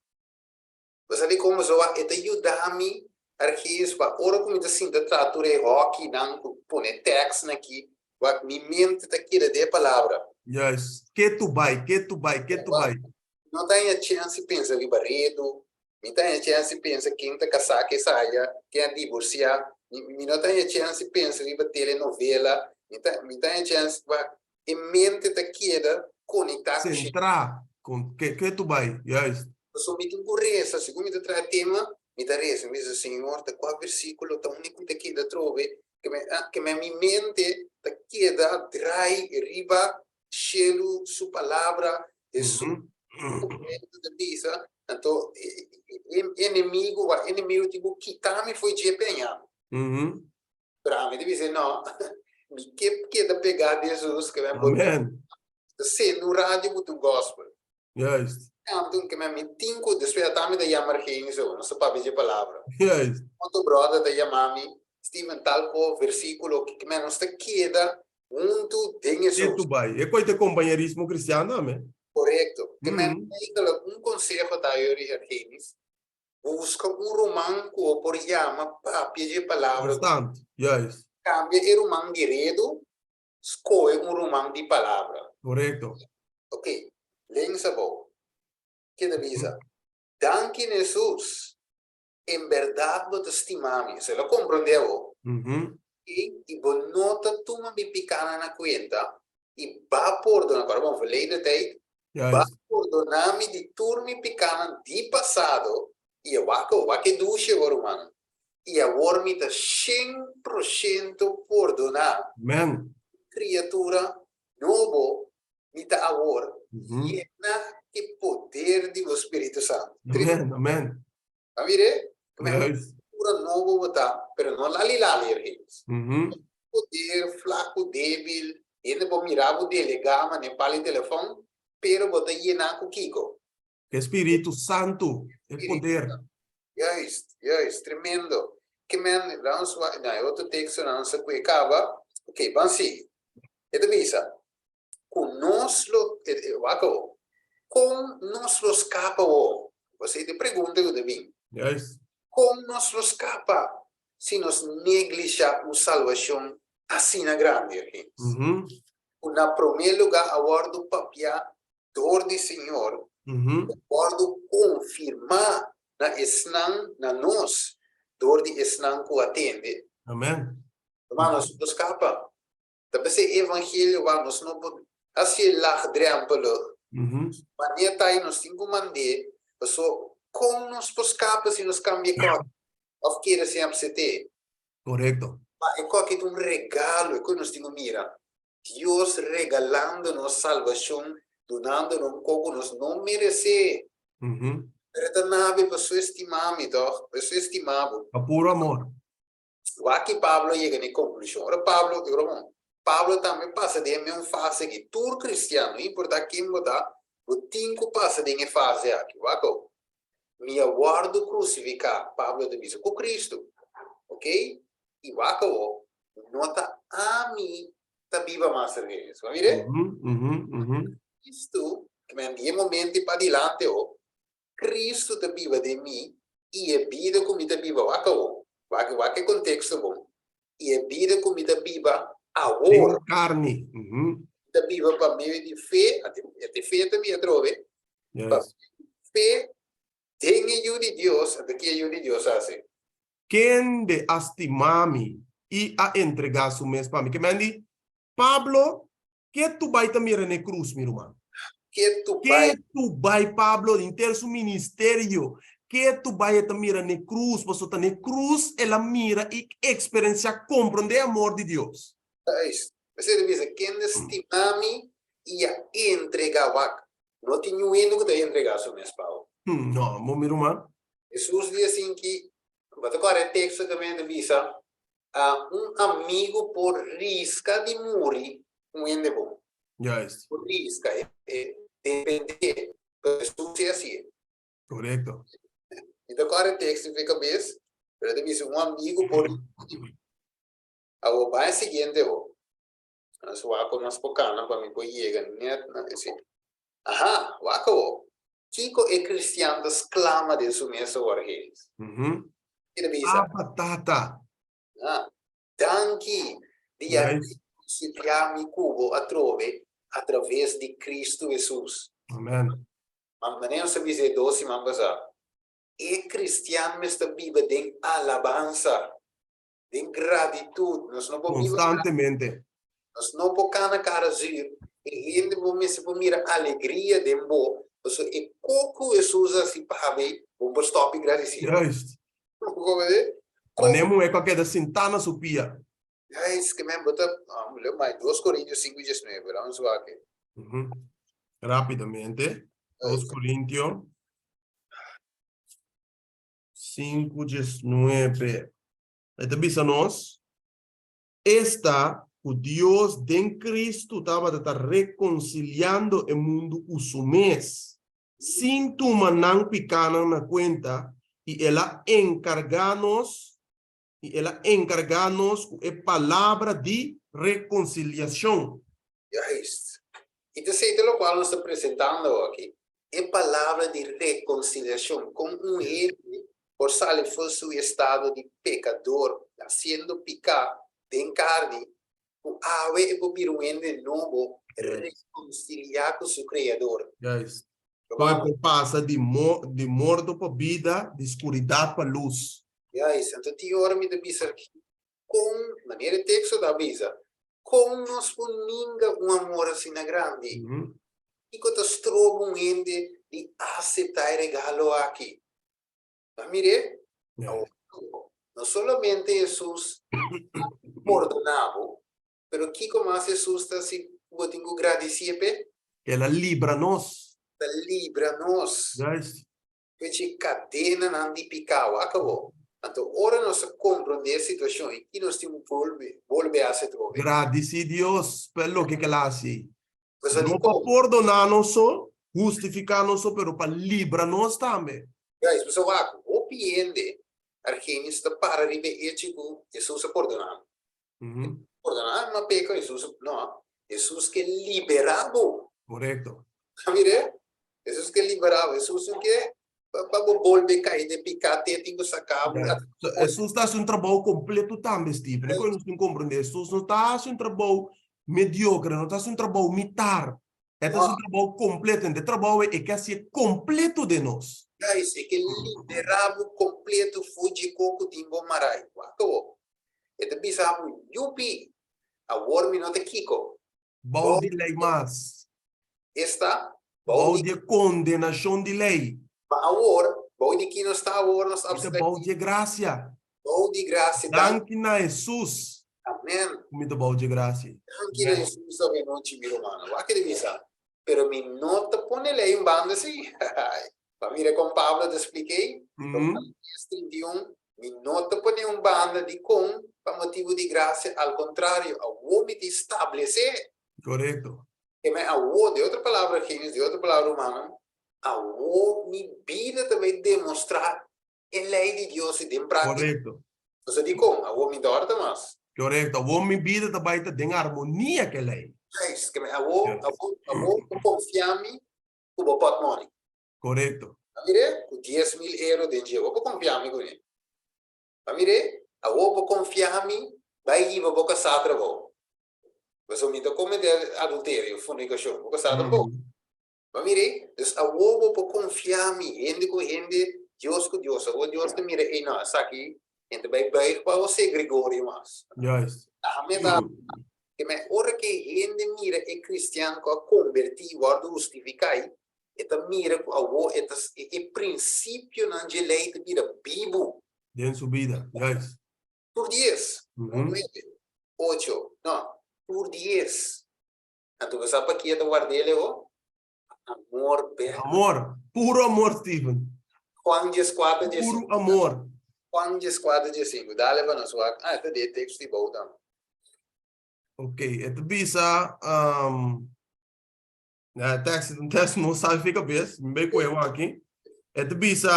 Você vê como só é te ajuda a mim, arquivos para hora como te sinta tratura hockey, não põe text aqui, Wak mi mente te queira de palavra. Yes, que tu vai. Não tem a chance de pensar em barredo, não tem a chance de pensar quem está casado, que saia, quem é divorciado, não tem a chance de pensar em telenovela, não tem a chance de mente da queda conectar com centrar com que tu vai, yes. So me tem correza, segundo me traz tema, me dá reza, me diz Senhor, da qual versículo tão único da queda trove, que minha mente da queda trai riba, cielo, sua palavra, Jesus. Da bisa, então inimigo tipo quitar-me foi de empenhar. Para mim deve ser não, me que da pegar Jesus que vai botar. Se no rádio muito gospel. Yes. Então que me tinco depois também da chamar quem isso, não se pode de palavra. Yes. Quanto brother da chamami Steven Talco versículo que me não está queda muito tem isso. Que tu vai? É coisa de companheirismo cristiano, amém. Correto. Que me conselho da Yuri Argenis, busca romano por chama papia de palavra. Bastante, yes. Cambia o romano de redo, escolhe romano de palavra. Correto. Ok, lença bom. Que avisa? Danke Jesus. Em verdade, você estima-me. Você lo compreendeu? E nota tu me picana na conta e vá por dona agora vamos falar de tempo. Vá perdonar-me de turmi picana de passado e eu que duche agora, mano. E agora me dá 100% perdonar. Amém. Criatura novo, me dá agora. E é que poder do Espírito Santo. Amém. A ver? Criatura novo está, pero não lali, gente. Poder, flaco, débil, ele pode mirar o delegado, nem para o telefone. Pero botar llenar com Kiko. Espírito Santo, é poder. Juist, tremendo. Que men, vamos lá, na outro texto, não se acaba. Ok, vamos seguir. Então, bisa, conosco, com nos los escapa, você te pergunta, David, Yes. como nos los escapa se nos negligencia a salvação assim na grande, gente? Mhm. Na primeiro lugar, aguardo papia, dor de Senhor, Mhm. aguardo confirmar na esnan, na nós, dor de esnan que atende. Amen. Hermanos, nos escapa. Tapi se evangelho vamos não pode assim lá drempelo. Mhm. Mania tá aí nos 5 mandé, so como nos escapa se nos cambia coisa, of queira sempre se ter. Correcto. Mas é qualquer regalo, é que nós temos mira. Deus regalando-nos salvação, donando-nos como nós não merecemos. Mhm. Pero nave pessoa estimada, então, pessoa estimada. A puro amor. Aqui Pablo chega na conclusão. Ora Pablo também passa de uma fase que todo cristiano, não importa quem mudar, o tempo passa de uma fase aqui. Waco, me aguardo crucificar. Pablo diz com Cristo, ok? E waco, nota a mim, tá viva mais vezes. Vamos ver? Mhm. Mhm. Mhm. Cristo, que me envia momento para adiante, Cristo tá viva de mim e a vida como tá viva. Waco, waco contexto bom. E a vida como tá viva agora. En carne. Mhm. Da viva para meio de fé, até fé também trove, Yes. fé tem ajuda de Deus, até que ajuda de Deus assim. Quem de estimami e a entregar su mes para mim. Que me di, Pablo, que tu vai também na cruz, meu irmão? Que tu Que vai, tu vai, Pablo, inteiro su ministério? Que tu vai também na cruz? Você tá na cruz, ela mira e experiência compreender amor de Deus. você diz, quem estima-me e a entregar vaca. Não tinha indo que te entregar seu mês, Paulo. Não, meu irmão. Jesus diz assim que, mas agora é texto também de visa, amigo por risca de morrer, ende bom. Yes. Por risca, depende. Jesus é assim. Correcto. Então, agora o texto fica bem, pero diz amigo por agora vai seguinte, nós vamos nas pocana para mim poder chegar net na esse. Aha, wako. Kiko é cristiano exclama de sua mesa orgulhos. Mhm. Ele diz, Ah, batata. danke dia Yes. se chiami cubo através de Cristo Jesus. Amen. Mas não se diz doce, mas é cristiano mas está viva de alabança, de gratitude. Nós não podemos Constantemente. nós não podemos cara zir. E ainda vamos se mira alegria de bo. Então é pouco Jesus assim para ver, vamos stop agradecido. Yes. Como é? Manemo é qualquer da sintana supia. É isso que me bota, leu mais 2 Coríntios 5:19, vamos lá aqui. Uhum. Rapidamente. 2 Coríntios 5:19. Então, bisa-nos. O Deus de Cristo estava reconciliando o mundo com o mês. Sem tu manang picana na conta. E ela encarga-nos com a palavra de reconciliação. Justo. Então, sei pelo qual nós estamos apresentando aqui, é palavra de reconciliação com ele por salir de seu estado de pecador, sendo picar de carne, o ave e por vir de novo, reconciliar com seu Criador. Yes. Então, passa de morto para vida, de escuridão para luz. Yes. Então, ti ora me debisa aqui, com maneira de texto da visa, com nos uninga amor assim na grande. Uhum. E quando trovo ende de aceitar regalo aqui. Mas mire, não somente Jesus perdonava, pero que como Jesus está assim, eu tenho que agradecer, Ela livra-nos. livra-nos. Yes. Porque cadena não de picar, acabou. Então, ora nós compreender a situação e nós temos que volver a se trovar. Agradeci Deus pelo que ela faz. Mas Não para perdonar-nos, justificar-nos, pero para livrar-nos também. Guys, pessoal, o compreende Argenis está para ribe e com Jesus perdonar. Perdonar uma peca, Jesus não. Jesus que liberava. Correcto. Mire, Jesus que liberava, Jesus que para volver cair de picate, tem que sacar. Yeah. So, Jesus está um trabalho completo também, Stephen. Eu não compreendo. Jesus não está um trabalho mediocre, não está um trabalho militar. Este é um trabalho completo. Este trabalho é que é completo de nós. Guys, é que liberava completo fugi coco timbo marai. Acabou. Este bisavo yupi. Agora me nota Kiko. Bom de lei mais. Está. Bom de condenação de lei. Agora, bom de que não está agora, nós Este é bom de graça. bom de graça. Danke na Jesus. Amém. Muito bom de graça. Danke na Jesus, sabe, não te viro, mano. Aqui de visa. Pero me nota pone lei um bando assim. Para mim, com Pablo, te expliquei. 31, me nota pone um bando de com, para motivo de graça, ao contrário, ao homem de estabelecer. Correto. Que me award, de outra palavra, de outra palavra humana, award me vida também demonstrar a lei de Deus e de prática. Correto. Você diz como? Award me dorta mais. Correto. O homem vida também tem harmonia que lei. Que me award confiar-me com o patrimônio. Correto. Amire, com 10.000 euros de dinheiro, vou confiar-me com ele. Amire, award confiar-me, vai ir para boca satra vou. Você me dá como de adultério, fornicação, boca satra vou. Mas mire, dus a wobo po confiar-me, rende com rende, Deus com Deus, a Deus te mire, e não, essa aqui, entre bem bem para você, Gregório, mas. Yes. A meta, que me ora que rende mira é cristiano com a convertir, guarda justificar, e ta mira com a wo, e princípio na lei te mira Bíblia. Den su vida. Yes. Por 10, 8, não, por 10. Então você sabe que eu guardei ele, ó. Amor, amor, puro amor, Stephen. Juan 14, 15. Puro amor. Juan 14, 15. Dale para nós. Esta de texto de volta. Ok, ito bisa, test não sabe fica bem, bem com eu aqui. Ito bisa,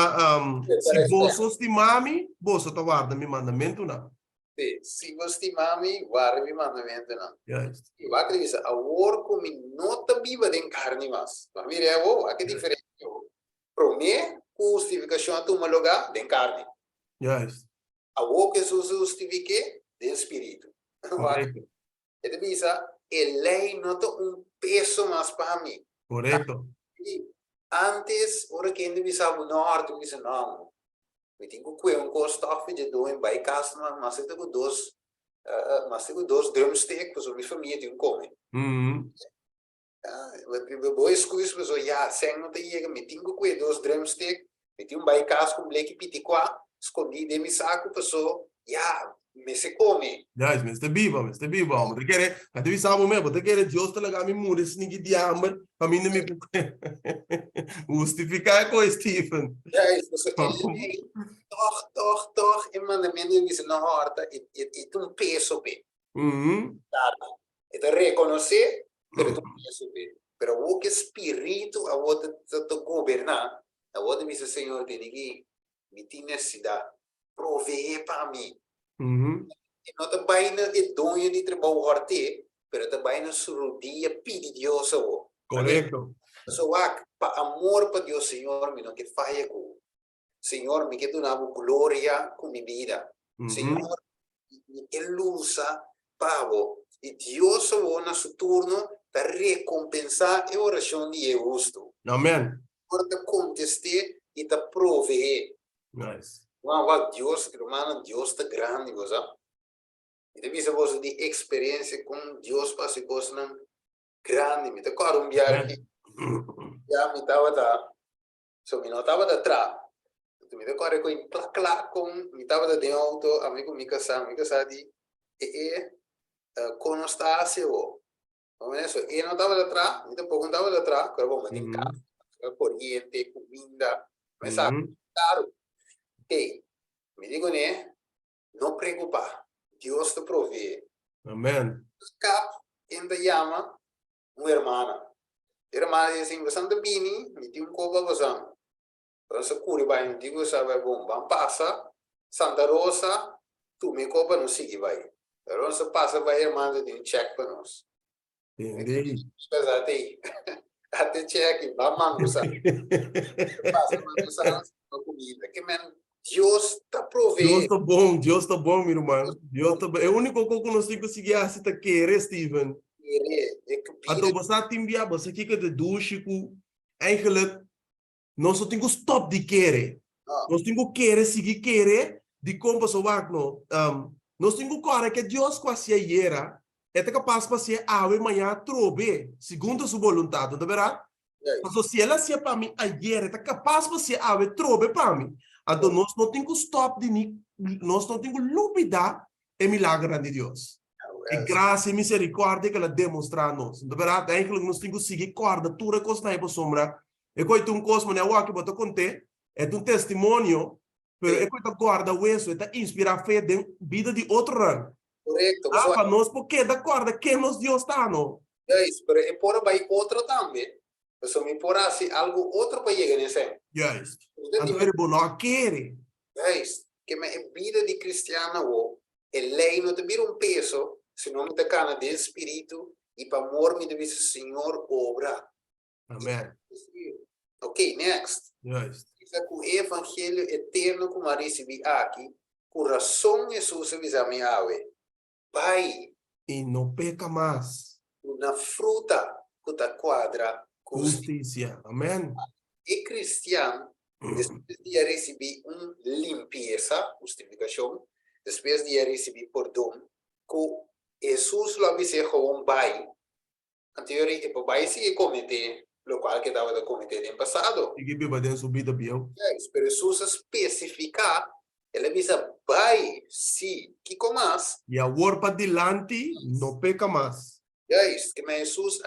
se você estimar-me, você está guardando meu mandamento, não? Se você estimar-me, guarda meu mandamento, não. Yes. E vai acreditar, a work como nota viva de carne, mas. Mas mire, aqui é diferente. Para mim, justificação a tomar lugar de carne. Yes. A work que justifique de espírito. Correto. Ito bisa, a lei nota peso mais para mim. Correto. Antes, ora que ainda bisa no norte, bisa não. Eu tenho que um costofe de dois em baicas, mas eu tenho dois drumsticks, para minha família tem come. Boa excusa, pessoal, já, sem não tem chega, eu tenho que dois drumsticks, eu tenho baicas com bleque pitiquá, escondi de meu saco, pessoal, já, me se come. Yes, Mr. Biba. Você quer, até vi sabe mesmo, você quer Deus te legar me mure, esse ninguém de amor, para mim não me justificar com Stephen. Ja, toch, e mandamento dice na horta, e tu peso pe. E te reconocer, pero tu peso pe. Pero o que espírito a o te governar, a o te dice Senhor, te diga, me tem necessidade, provee para mim. E não te vai na donho de trabalho horte, pero te vai na surudia pedi Deus a o. Correto. So, pa amor para Deus, Senhor, me não que faia com. Senhor, me que tu na glória com minha vida. Senhor, me que lusa, pavo. E Deus, o na seu turno, te recompensar a oração de justo. Amém. Por te contestar e te prover. Nice. Mas Deus, irmão, Deus está grande, você. E depois você de experiência com Deus para se coisas grande. Me te quero um viagem. Já me estava da, so me notava da trás. Tu me decorre com clac com me estava da dentro, amigo me casar de conostácia o. Vamos isso, e não estava da trás, me depois estava da trás, agora vamos em casa, corrente, comida, mas sabe, claro. Ei, me digo né, não preocupar, Deus te provê. Amém. Cap ainda chama uma irmã. Irmã diz assim, você não bini, me tem copa você. Então, se curi vai não digo sabe bom, vamos passa Santa Rosa, tu me copa não sigue vai. Então, se passa vai irmão de check para nós. Entendi. Apesar de até check, vamos almoçar. Passa almoçar com comida. Que men Deus tá provendo. Deus tá bom, meu irmão. Deus tá bom. É o único que eu consigo seguir assim, tá querer, Steven. Ato basta timbia, basta kika de douchiku. Eigenlijk, nós só temos stop de querer. Nós temos querer, seguir querer, de como so wak no. Nós temos cara que Deus quase era, é capaz de ser ave manhã trobe, segundo a sua vontade, tá verdade? Mas se ela se para mim ayer, é capaz de ser ave trobe para mim. Então nós não temos stop de ni, nós não temos dúvida é milagre de Deus. E graça e misericórdia que ela demonstra a nós. Na verdade, é que nós temos que seguir corda, tudo que está aí para sombra. É que um cosmo, né, o que eu contei, é um testemunho, mas é que guarda o isso, é inspirar a fé de vida de outro ano. Correto. Ah, para nós, porque da corda, que nos Deus está, não? É isso, mas é por aí outro também. Se me por assim, algo outro para chegar nesse. É isso. Então, ele não quer. É isso. Que a vida de cristiano, é lei não te vira peso, se não te cana de espírito, e para amor me deve Senhor obra. Amém. Ok, next. É isso. O evangelho eterno que eu recebi aqui, coração Jesus avisa me ave. Pai, E não peca mais. na fruta que ta quadra, Justiça. Amém. e cristiano, depois de receber limpeza, justificação, depois de receber perdão, que Jesus lo avise com pai. Anteriormente, o pai se cometeu, o qual que estava a cometer no passado. E que viva dentro subida, Biel. Mas Jesus especifica, ele avisa, pai, sim, que comas. E a word para dilante, não peca mais. É isso, que Jesus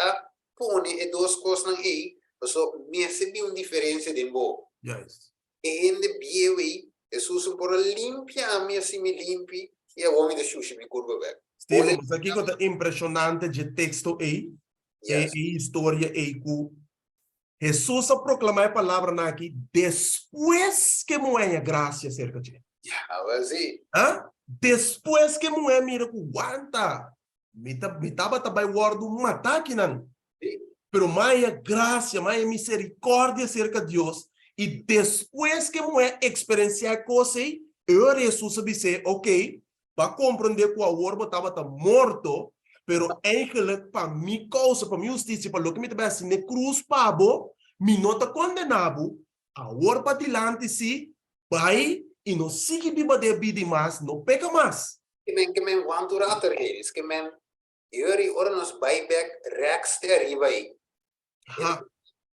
põe duas coisas aí, so me recebi uma diferença de boa. É isso. E ainda bem, Jesus por limpar me assim me limpe e o homem de sushi me curva velho. Steven, mas aqui que é impressionante de texto aí, Yes. e história aí que Jesus proclamar a palavra aqui depois que moer a graça acerca de. Assim. Hã? Depois que moer mira com guanta. Me tava também guardo um ataque não. Pero mais graça, mais misericórdia acerca de Deus. E depois que moer experienciar coisa aí, eu Jesus disse, ok, para compreender que o orbo estava morto, pero eigenlijk para minha causa, para minha justiça, para o que me estava assim, na cruz, pabo, me não está condenado, a orbo para dilante se vai e não sigue viva de vida mais, não peca mais. Que men want to rater is que men yuri ora nos buyback rechts te arriba aí.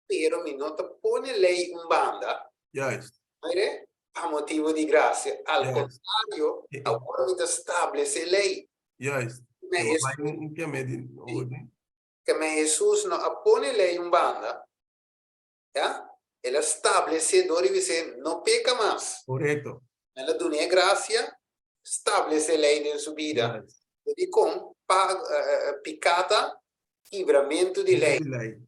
Pero me não te põe lei banda. Yes. Mas a motivo de graça, ao contrário, agora me estabelece lei. Yes. Que Jesus não põe lei banda, já? Ele estabelece dor e diz, não peca mais. Correto. Ela dá graça, estabelece lei em sua vida. E com picada, livramento de lei.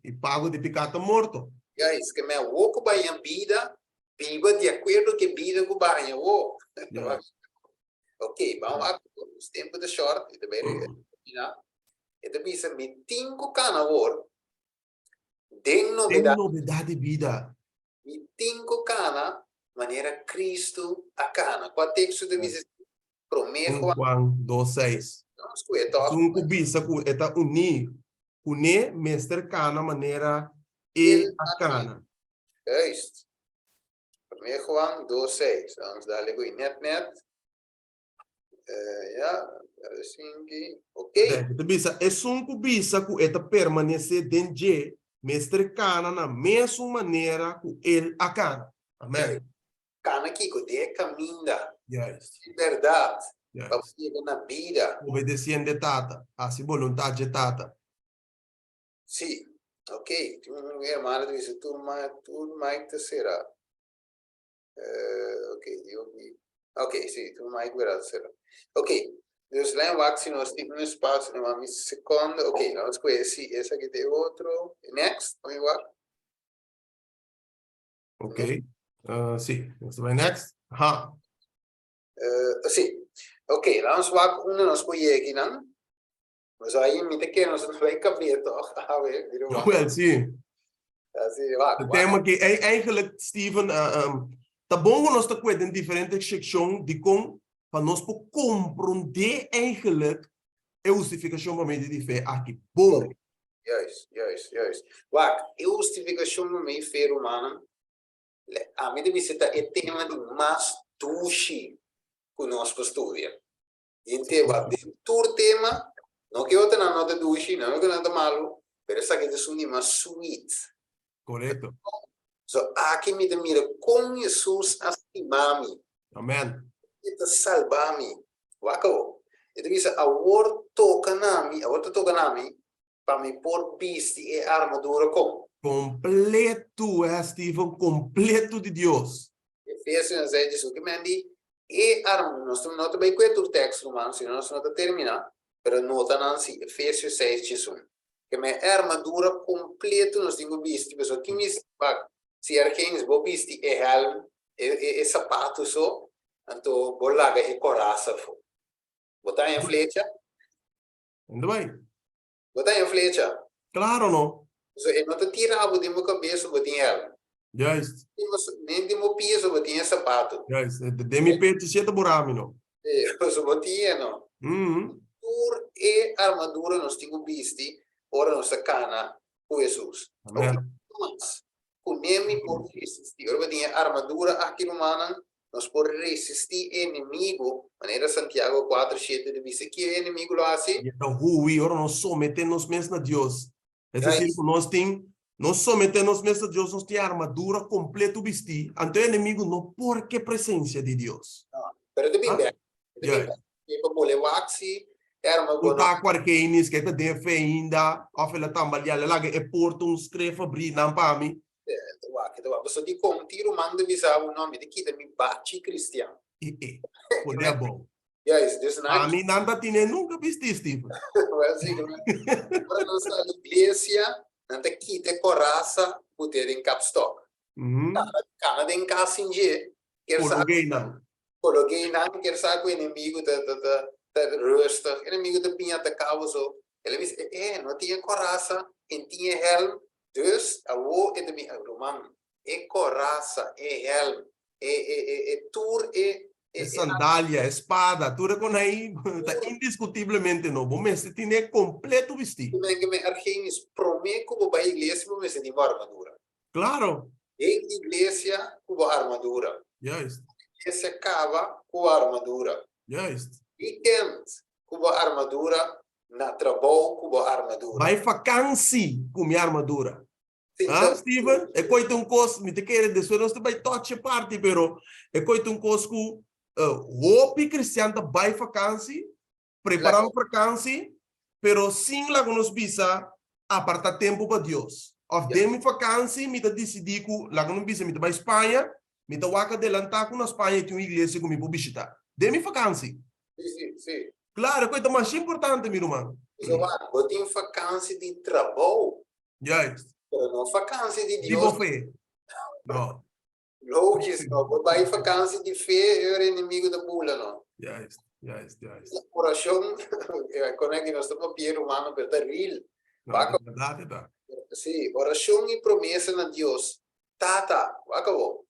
E pago de picata morto. É isso, que me ocupa a vida, viva de acordo com a vida que vai. Ok, vamos lá, os tempos de short, e também, e também se me tinco canavor, tem novidade de vida. Me tinco cana, maneira Cristo a cana. Qual texto de dizer? Prometo. Juan 2:6. Um cubista que está unido, mestre cana maneira e a cana. É isso. Primeiro Juan 2:6. Vamos dar ali com net. Assim que, ok. É um cubista que está permanecer dentro de mestre cana na mesma maneira que ele a cana. Amém. Cana aqui que é caminha. Yes. Verdade. Yes. Para você na vida. Obedecendo a tata, assim vontade de tata. Sim. Ok. Tu é mal disso, tu mais terceira. Ok, sim, tu mais terceira. Ok. Dus lijn wacht nós temos um espaço numa segunda. Ok, vamos conhecer esse aqui tem outro. Next, vamos lá. Ok. Sì, você vai next. Aha. Sì. Ok, vamos lá com uma nós aqui, não? Mas aí me tem que nós não vai caber toch? Ah, we, die man. Jawel, zie. Assim, lá, Het thema que eigenlijk, Steven, tá bom nós te kwijt in diferente sections die kom van nós po compreender eigenlijk a justificação para meio de fé aqui. Bom. Juist. Wacht, justificação no meio fer humano. A mim deve ser o tema de mais dushi que nós estudia. Gente, vai ter tema, não que outra não de dushi, não que nada malo, pero essa que é de mais sweet. Correto. So, aqui me mira como Jesus assimami. Amen. Kita salvami. Wako. Itu bisa award toka nami para me por bisti e armadura com. Completo, Steven, completo de Deus. Efésios 6 que mendi e armadura. Nós não estamos bem com o texto romano, senão nós não estamos terminar. Pero nota nansi Efésios 6 que me armadura completo nós temos bisti. Pessoal que me se arqueins bo bisti e helm e sapato so. Então, bolaga e coraça fo. Botar em flecha? Ainda bem. Botar em flecha? Claro, não? So, e não te tira a botar meu cabeça, botar em helm. Juist. Nem de meu piso, botar em sapato. Juist. De mi peito zit burami, não? So, botar em, não? Por e armadura nós temos visto, ora nossa cana com Jesus. Amen. Mas, com nome por resistir. Ora, botar em armadura aqui no manan, nós por resistir inimigo, maneira Santiago 4:7 diz que o inimigo lo hace. Então, hui, ora nós sometemos mesmo a Deus. É decir, nós sometemos mesmo a Deus, nós temos armadura completa vestir. Ante o inimigo não porque presença de Deus. Pero também bem. E para mole waxi, era uma boa. Tá quarquenis que tem fé ainda, of ela tambalhar lá que é porto um escreva abrir não para mim. Você de contínuo manda avisar o nome de que me bate cristiano. Pode é bom. Yes, this night. A mim nada tinha nunca visto Steve. Para nossa igreja, não tem que ter coragem por ter em capstock. Cada em casa em dia, coloquei não, quer saber o inimigo da rosta, o inimigo da pinha da causa. Ele diz, não tinha coragem, não tinha helm. Dus, awo é de minha romano. É coraça, é helm, é tour, é sandália, espada, tudo com aí, tá indiscutivelmente novo, mas se tem completo vestido. Que me argenis prometo que vai à igreja, mas tem armadura. Claro. Em igreja com armadura. Juist. Igreja acaba com armadura. Juist. Weekend com armadura. Na trabalho com armadura. Vai vakantie com minha armadura. Ah, Steven? É coito coisa, me te quer dizer, nós vai touch parte, pero é coito coisa que hopi cristiano vai vakantie, preparando vakantie, pero sem lá nos visa apartar tempo para Deus. Of demi vakantie, me te decidi que lá nos visa me te vai Espanha, me te waka adelantar com na Espanha tem uma igreja que me pode visitar. Demi vakantie. Sim. Claro, coisa mais importante, meu irmão. Eu tenho vacância de trabalho. Juist. Não vacância de Deus. De boa não. Lógico, não. Vai vacância de fé, eu era inimigo da bula, não. Juist. Oração, quando é que nós estamos pedindo humano, para estar real. Verdade. Sim, oração e promessa na Deus. Tata, acabou.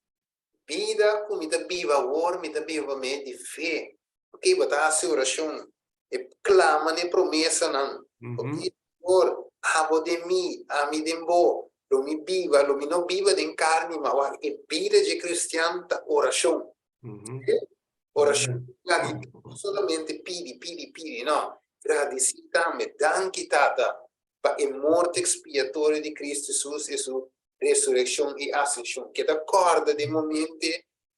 Vida, comida viva, war, comida viva, de fé. Porque botar a oração. E clama ne promessa não. Porque por abo de mim, a mim de bo, lo mi viva, lo mi não viva de carne, mas e vida de cristiano ta oração. Oração. Solamente pidi, não. Agradecitame, danke tata, para a morte expiatória de Cristo Jesus e sua ressurreição e ascensão, que da corda de momento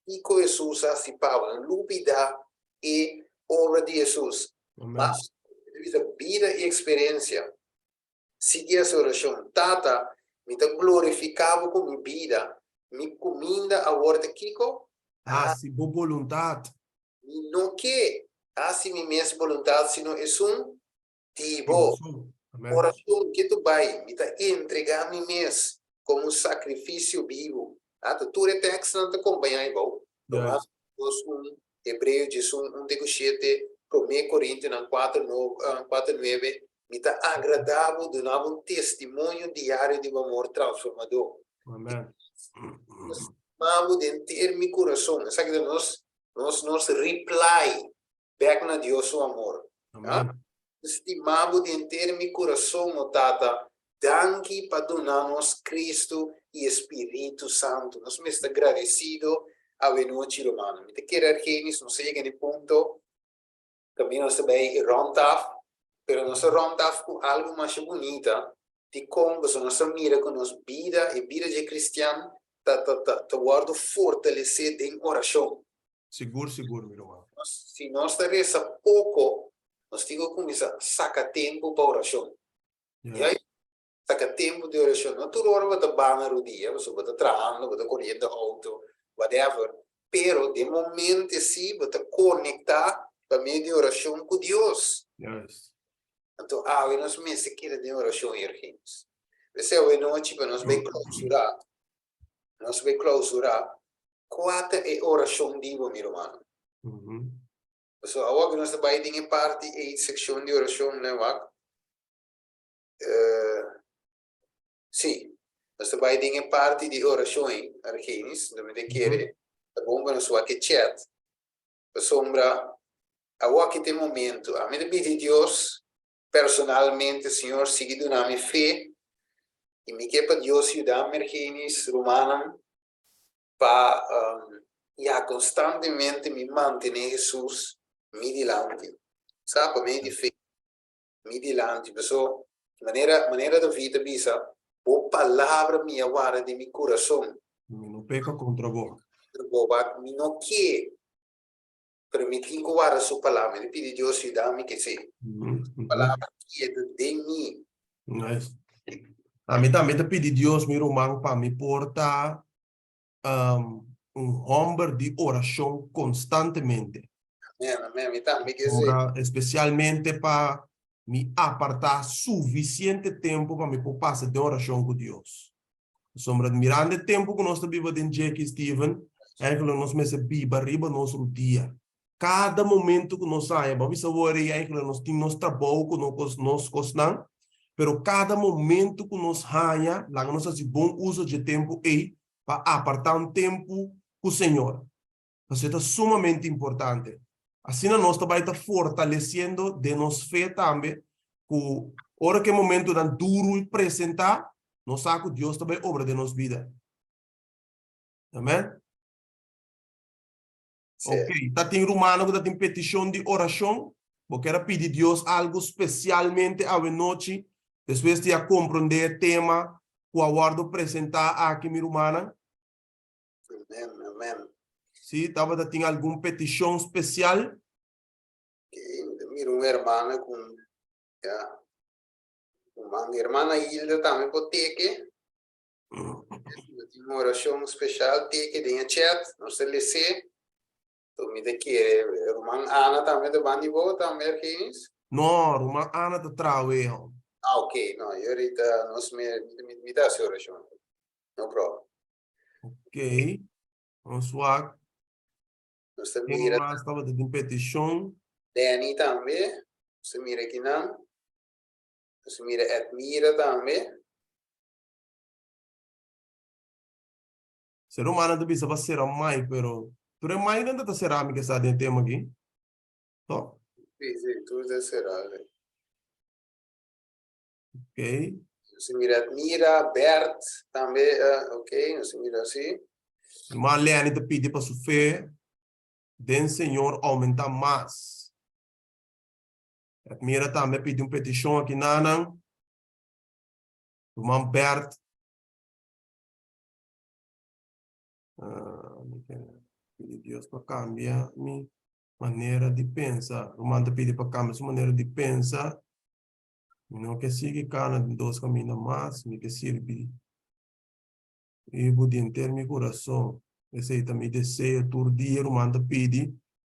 e com Jesus assim Paulo, lúbida e obra de Jesus. Mas, vida e experiência, seguir essa oração, tata, me glorificava com minha vida, me comida a ordem Kiko. Se boa vontade. Não que, assim, minha mesma vontade, sino é tipo, oração que tu vai, me entregar a mim mesmo como sacrifício vivo, Até tu é texto não te acompanha bom. Yes. Romanos 1, Hebreu 1:7, 1 Coríntios 4:9, me está agradável de dar um testemunho diário de um amor transformador. Amen. Vamos encher meu coração. Sabe que nós reply back na Deus o amor. Amen. Estimamos de encher meu coração, no tata. Danke para donar-nos Cristo e Espírito Santo. Nós estamos agradecidos a noite romana. Me quero arquenis, não sei em ponto. Também nós também rondaf, pero nós rondaf com algo mais bonito. De como nós mira com nossa vida e vida de cristiano, tá guardo fortalecer em oração. Seguro, seguro, meu irmão. Se nós reza pouco, nós temos que começar a sacar tempo para oração. Yes. E aí, saca tempo de oração. Não toda hora você banha o dia, você está trabalhando, você correndo auto, whatever. Pero, de momento, sim, você conectar para meio de oração com Deus. Yes. Então, nós mesmos queremos de oração, irmãos. Você é noite para nós bem clausurar. Nós vamos clausurar 4 oração diva, meu irmão. So, agora nós estamos em parte 8 seção de oração, né, Wak? Sim, nós estamos em parte de oração, Arquenis, não me quer, a bomba na sua que chat. A sombra, a Wak tem momento, a mim de Deus, personalmente, Senhor, seguido na minha fé, e me quer para Deus ajudar-me, Arquenis, Romana, para constantemente me manter Jesus me dilante, sabe, me de fé, me dilante, pessoal, maneira da vida, bisa, a palavra me agora de meu coração, Não peca contra vós. me não quer, permitir que guarda sua palavra, ele pede Deus ajudar-me que se, palavra que é de mim. Yes. A mim também pedi Deus, meu irmão, para me portar homem de oração constantemente. Amém, me também quer dizer. Especialmente para me apartar suficiente tempo para me passar de oração com Deus. Sombra admirando tempo que nós vivemos em Jackie Steven, é que nós mesmos vivemos arriba nosso dia. Cada momento que nós saímos, vamos saber é que nós temos nosso trabalho que nós costam, pero cada momento que nós saímos, lá nós fazemos bom uso de tempo aí para apartar tempo com o Senhor. Isso é sumamente importante. Assim nós também está fortalecendo de nossa fé também, que hora que momento dan duro e apresentar, nós sabemos que Deus também obra de nossa vida. Amém? Ok, tá tem romano que tem petição de oração, porque quero pedir Deus algo especialmente a noite, depois de compreender o tema que eu aguardo apresentar aqui, minha irmã. Amém, amém. Sim, talvez tem alguma petição especial? Mira uma irmã com uma irmã Hilda também pode ter que tem uma oração especial ter que tem a chat não se lê então me daqui a irmã Ana também da banda boa também aqui não, irmã Ana da trabalho. Ok, não, eu ahorita nós me dá essa oração no problema. Ok, vamos lá. Nós mira estava de petição. Dani também, você mira aqui não, você mira Edmira também. Ser humano deve ser mais, pero tu é mais ainda da cerâmica que está dentro tema aqui. Tó? Sim, tudo será. Ok. Você mira Edmira, Bert também, ok, você mira assim. Mas Leane te pede para sua fé, den Senhor aumentar mais. Edmira também pede petição aqui na irmã Bert. Pedi Deus para cambiar minha maneira de pensar. O irmão te pede para cambiar sua maneira de pensar. Não que siga cada dois caminhos mais, me que sirve. E vou ter meu coração. Esse aí também deseja todo dia, o irmão te pede.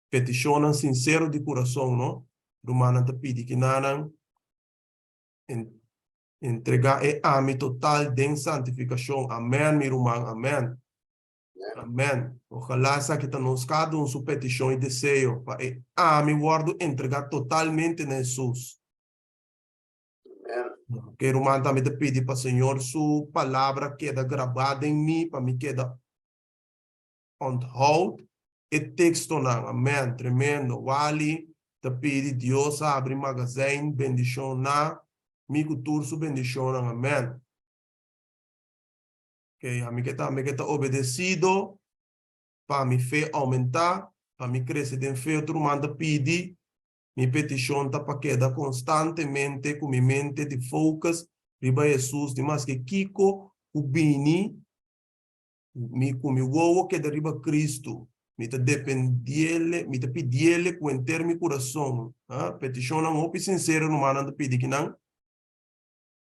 Petição sincero de coração, não? O irmão te pede que nada entregar a mim total de santificação. Amém, meu irmão, amém. Amém. Ojalá essa que nos cada sua petição e desejo. Me guardo entregar totalmente a Jesus. Amen. Quero mandar me pedir para o Senhor, sua palavra queda gravada em mim, para me queda onthoud. E texto não. Amém. Tremendo. Wali, te pedi Deus abre magazine, bendição na, mi cultura su bendição, amém. Ok, a mim que tá obedecido, para mi fé aumentar, para mi crescer em fé, outro manda pedir, mi petição tá para quedar constantemente com minha mente de focus, riba Jesus, de mais que Kiko, o Bini, com meu uovo que derriba Cristo, me tá dependele, me tá pedile com enter meu coração, petição não opi sincero, não manda pedir que não.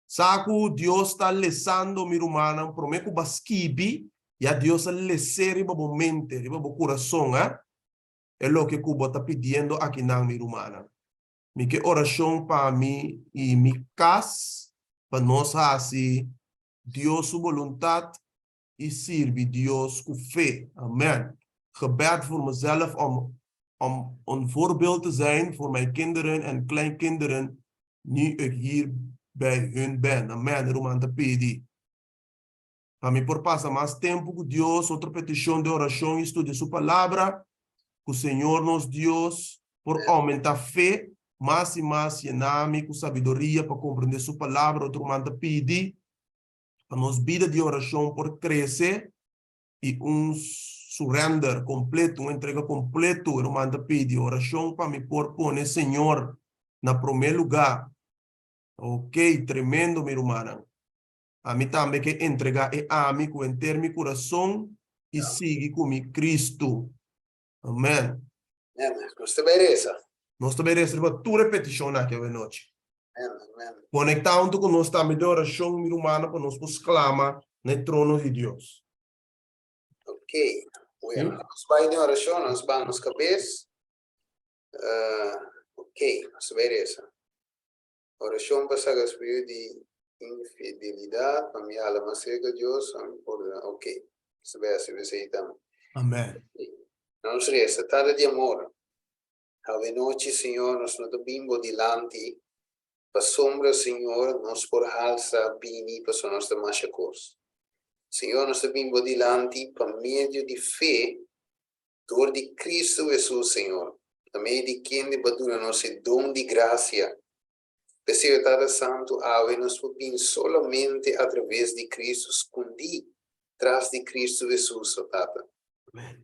Saco Deus está lesando mi rumana, prometo baskibi, e a Deus leser riba bo mente, riba bo coração, é lo que Cuba está pedindo aqui na mi rumana. Mi que oração para mim e mi casa, para nós assim, Deus sua vontade e serve Deus com fé. Amen. Gebed voor mezelf om een voorbeeld te zijn voor mijn kinderen en kleinkinderen, nu ik hier bij hun ben. Amém. Romana pedi. Para mim, por passar mais tempo com Deus, outra petição de oração e estudo de sua palavra, que o Senhor nos Deus, por aumentar fé, mais e mais, ename com sabedoria para compreender sua palavra, outra manda pedi, para nos vida de oração por crescer e surrender completo, uma entrega completo, eu manda pedir oração para me por pôr Senhor na primeiro lugar. Ok, tremendo, minha irmã. A mim também que entregar a mim com enter meu coração e seguir com mi Cristo. Amém. Questa beleza. Nós também recebemos tua repetição naquela noite. Amen. Conectando com nós também de oração, minha irmã, para nós clamar no trono de Deus. Ok. Bueno, vamos para a oração, nós vamos cabeça. Ok, nossa beleza. Oração para sagar espírito de infidelidade, para minha alma cega a Deus, ok. Se vai então. Amém. Nos resta tarde de amor. Ave noite, Senhor, nós não bimbo dilante, para sombra, Senhor, nós por halsa, bini, para nós da machacos. Senhor, nós bimbo dilante, para meio de fé, dor de Cristo Jesus, Senhor. Também de quem de badura nosso dom de graça. Senhor, Tada Santo, ave nos bim solamente através de Cristo, escondi, traz de Cristo Jesus, oh Tata. Amém.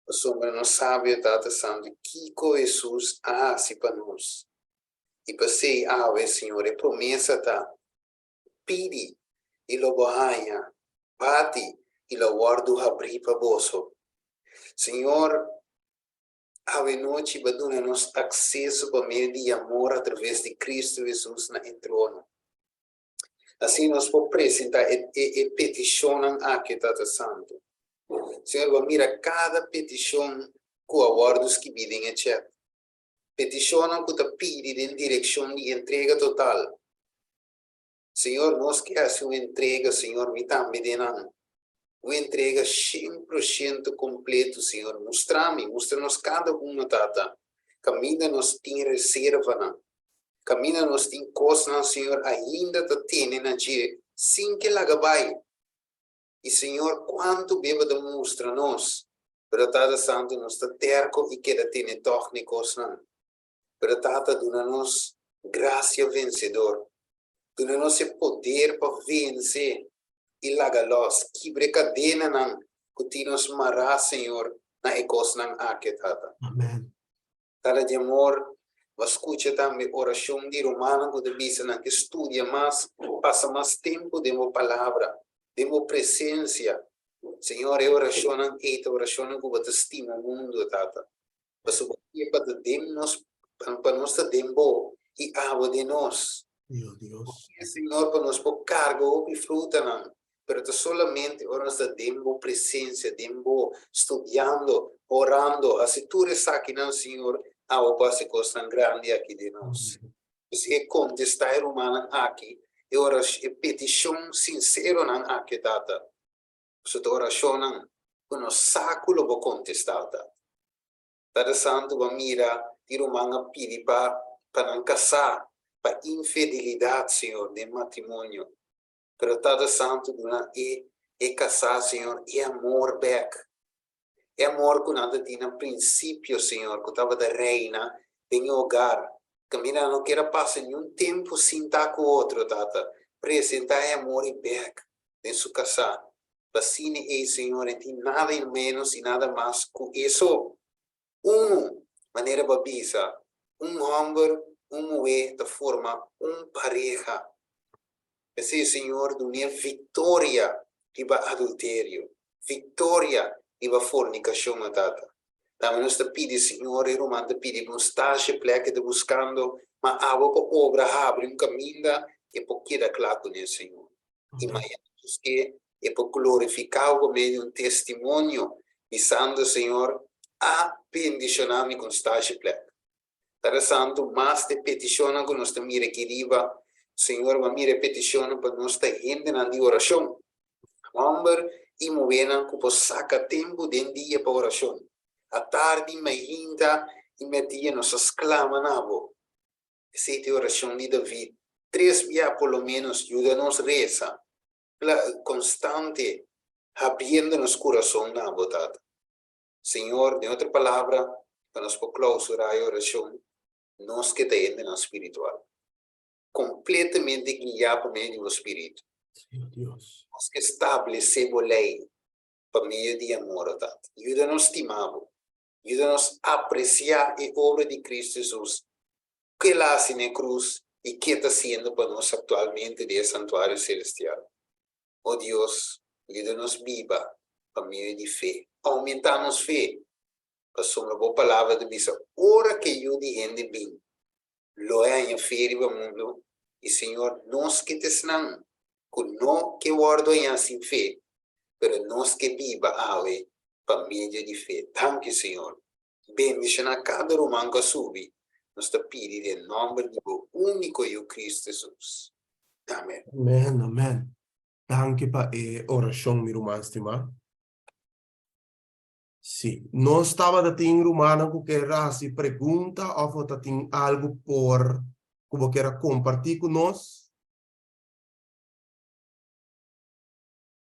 A sombra não sabe, Tata Santo, que com Jesus se para nós. E para ser ave, Senhor, é promessa, tá? Pidi, e lo bohanha, bate, e lo guardo abrir para bolso. Senhor, ave noite, baduna-nos acesso para meio de amor através de Cristo Jesus na trono. Assim nós podemos apresentar e peticionam aqui, Tata Santo. Senhor, mira cada petição que aguardos que pedem, etc. Peticionam que te pedem em direção de entrega total. Senhor, nós queremos uma entrega, Senhor, me também denan. Uma entrega 100% completo, Senhor. Mostra-nos cada uma, Tata. Caminha-nos tem reserva, não. Caminha-nos tem coisa, Senhor, ainda te tem na dia, sem que lá vai. E, Senhor, quanto beba demonstra-nos, para Tata Santo, nos está terco e queda ter técnicos, não. Para Tata, dona-nos graça vencedor. Dona-nos poder para vencer. E laga-los, quebre cadena, não. Que nos mará, Senhor, na ecos, não, aqui, Tata. Amém. Tata de amor, escuta também oração de Romana, que deve ser que estudia mais, passa mais tempo de uma palavra. Demo presença, Senhor, é oração que você estima o mundo, Tata. Para nós tempo e água de nós. Meu Deus. Senhor, para nós por cargo e fruta, não. Pero solamente nós tempo presença, tempo estudando, orando, assim tu aqui, não, Senhor, a passe coisa grande aqui de nós. Se contestar humana aqui, e oração, petição sincera não aqui, Tata. Sua oração não, Quando saculo vou contestar, Tata Santo va mira, tiro manga pidi para não casar, para infidelidade, Senhor, de matrimônio. Pero Tata Santo é casar, Senhor, é amor back. É amor que nada tinha princípio, Senhor, que estava da reina, em hogar. Que mira, não quero passar nenhum tempo sem estar com o outro, Tata. Presentar é amor e back em sua casa. Assim é, Senhor, não tem nada menos e nada mais que isso. Maneira babisa, homem, mulher, da forma, pareja. Esse Senhor, do minha vitória, riba adultério, vitória, riba fornicação, tata. Também nós te pedi, Senhor, e Romano te pedi, um estágio, pleca de buscando, mas a obra abre um caminho, e por que da claro com o Senhor. E mais que é por glorificar o meio de um testemunho, visando, Senhor, a bendicionar-me com estágio, pleca. Tata Santo, mas te peticiona que nós te mire que riba, Senhor, va mi repetizione per nostra gente di orazione. Amber, i movena che saca tempo den dia per orazione. A tardi, ma hinta, i metia nos esclama nabo. Sete orazione di David. 3 via por lo menos, ayúdanos reza. Constante, abriendo-nos coração nabo, tata. Senhor, de outra palavra, que nos por clausurar a oração, nos que te ende na espiritual. Completamente guiado por meio do Espírito. Sim, Deus. Nós que estabelecemos lei por meio de amor, Tata. Ajuda-nos a estimar, ajuda-nos a apreciar a obra de Cristo Jesus, que ele fez na cruz e que está sendo para nós atualmente de santuário celestial. Oh Deus, ajuda-nos viva por meio de fé. Aumentar-nos fé. Para a boa palavra de Bisa. Ora que eu de gente bem. Lo é em fé no mundo. E Senhor, nós que te ensinamos, que não que guardo em sem fé, mas nós que viva ave para meio de fé. Thank you, Senhor. Bendição a cada romano que subi. Nós te pedimos em nome do único eu Cristo Jesus. Amém. Amen, amen. Danke pa oração, meu irmão estimado. Sim, não estava da ting romana que era se pergunta ou da ting algo por como queira compartilhar com nós.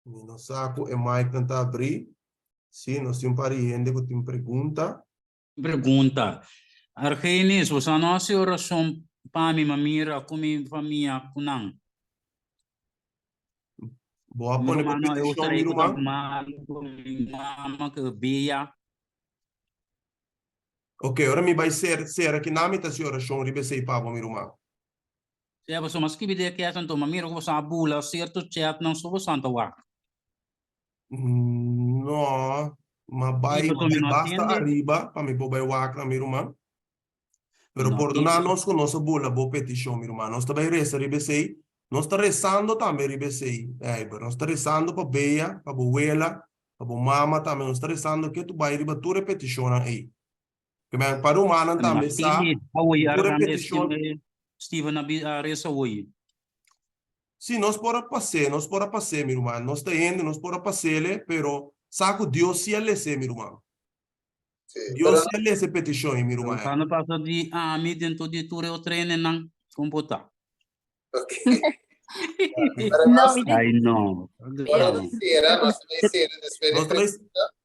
Não saco é mais tentar abrir. Sim, nós temos pariente que tem pergunta. Pergunta. Argenis, você não se oração para mim, mamira, com minha família, kunang. Boa pone Meu irmão, eu petição, estarei meu com irmão. mama que bia. Ok, ora mi vai ser aqui na mita se oração ribe sei pavo, meu irmão. Se você mas que bide que é santo, mamira, que você abula, certo chat, não sou santo wak. Não, mas vai basta arriba para me pôr o acra, meu irmão. Pero por donar nós com nossa bula, boa petição, meu irmão. Nós também resta ribe sei. Nós está rezando também ribe sei. Pero nós está rezando para beia, para buela, para mama também. Nós está rezando que tu vai ribe tu repetição aí. Que me para o humano também sabe. Tu repetição. Steven Nabi reza hoje. Sim, nós podemos passar, meu irmão. Nós está indo, nós podemos passar, pero saco Deus se ele se, meu irmão. Deus se ele se petição, meu irmão. Quando passa de ami dentro de tu o treino não computa. Ok. Ai não.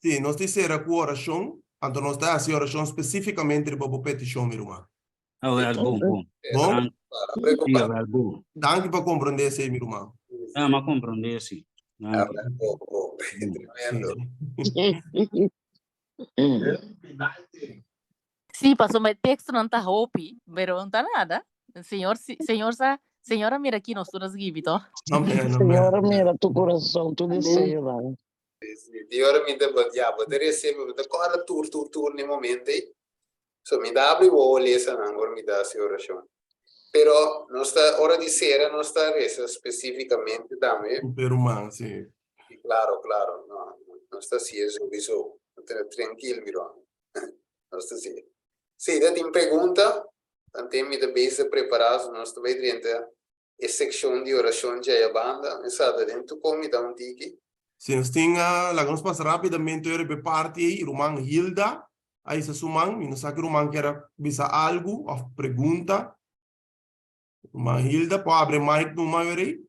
Sim, nós temos com oração, então nós temos assim oração especificamente para a petição, meu irmão. É bom. Bom? É bom. Danke para compreender isso, meu irmão. Ah, mas compreender, sim. Sí, pasó mi texto, no está hopi, pero no está nada. Señora, mira aquí, nosotros gibito. Senhora, mira tu coração, tu desejo, vai. Ora mi devo poter sempre corre tur nei momenti. So mi dà apri voli e ancora mi dà si orazione. Però non sta ora di sera non sta resa specificamente da me. Per umano, sì. Claro, no, non sta si eso, tranquillo, miro. Non sta si. Sì, da ti pergunta, tantemi da base preparato, non sto vedendo e sezione di orazione già a banda, pensate dentro come da un tiki. Se nós tem, vamos passar rapidamente para parte aí, Roman Hilda, aí se sumang, não sabe que Roman quer bisa algo, ou pergunta. Roman Hilda, pode abrir mic no maior aí?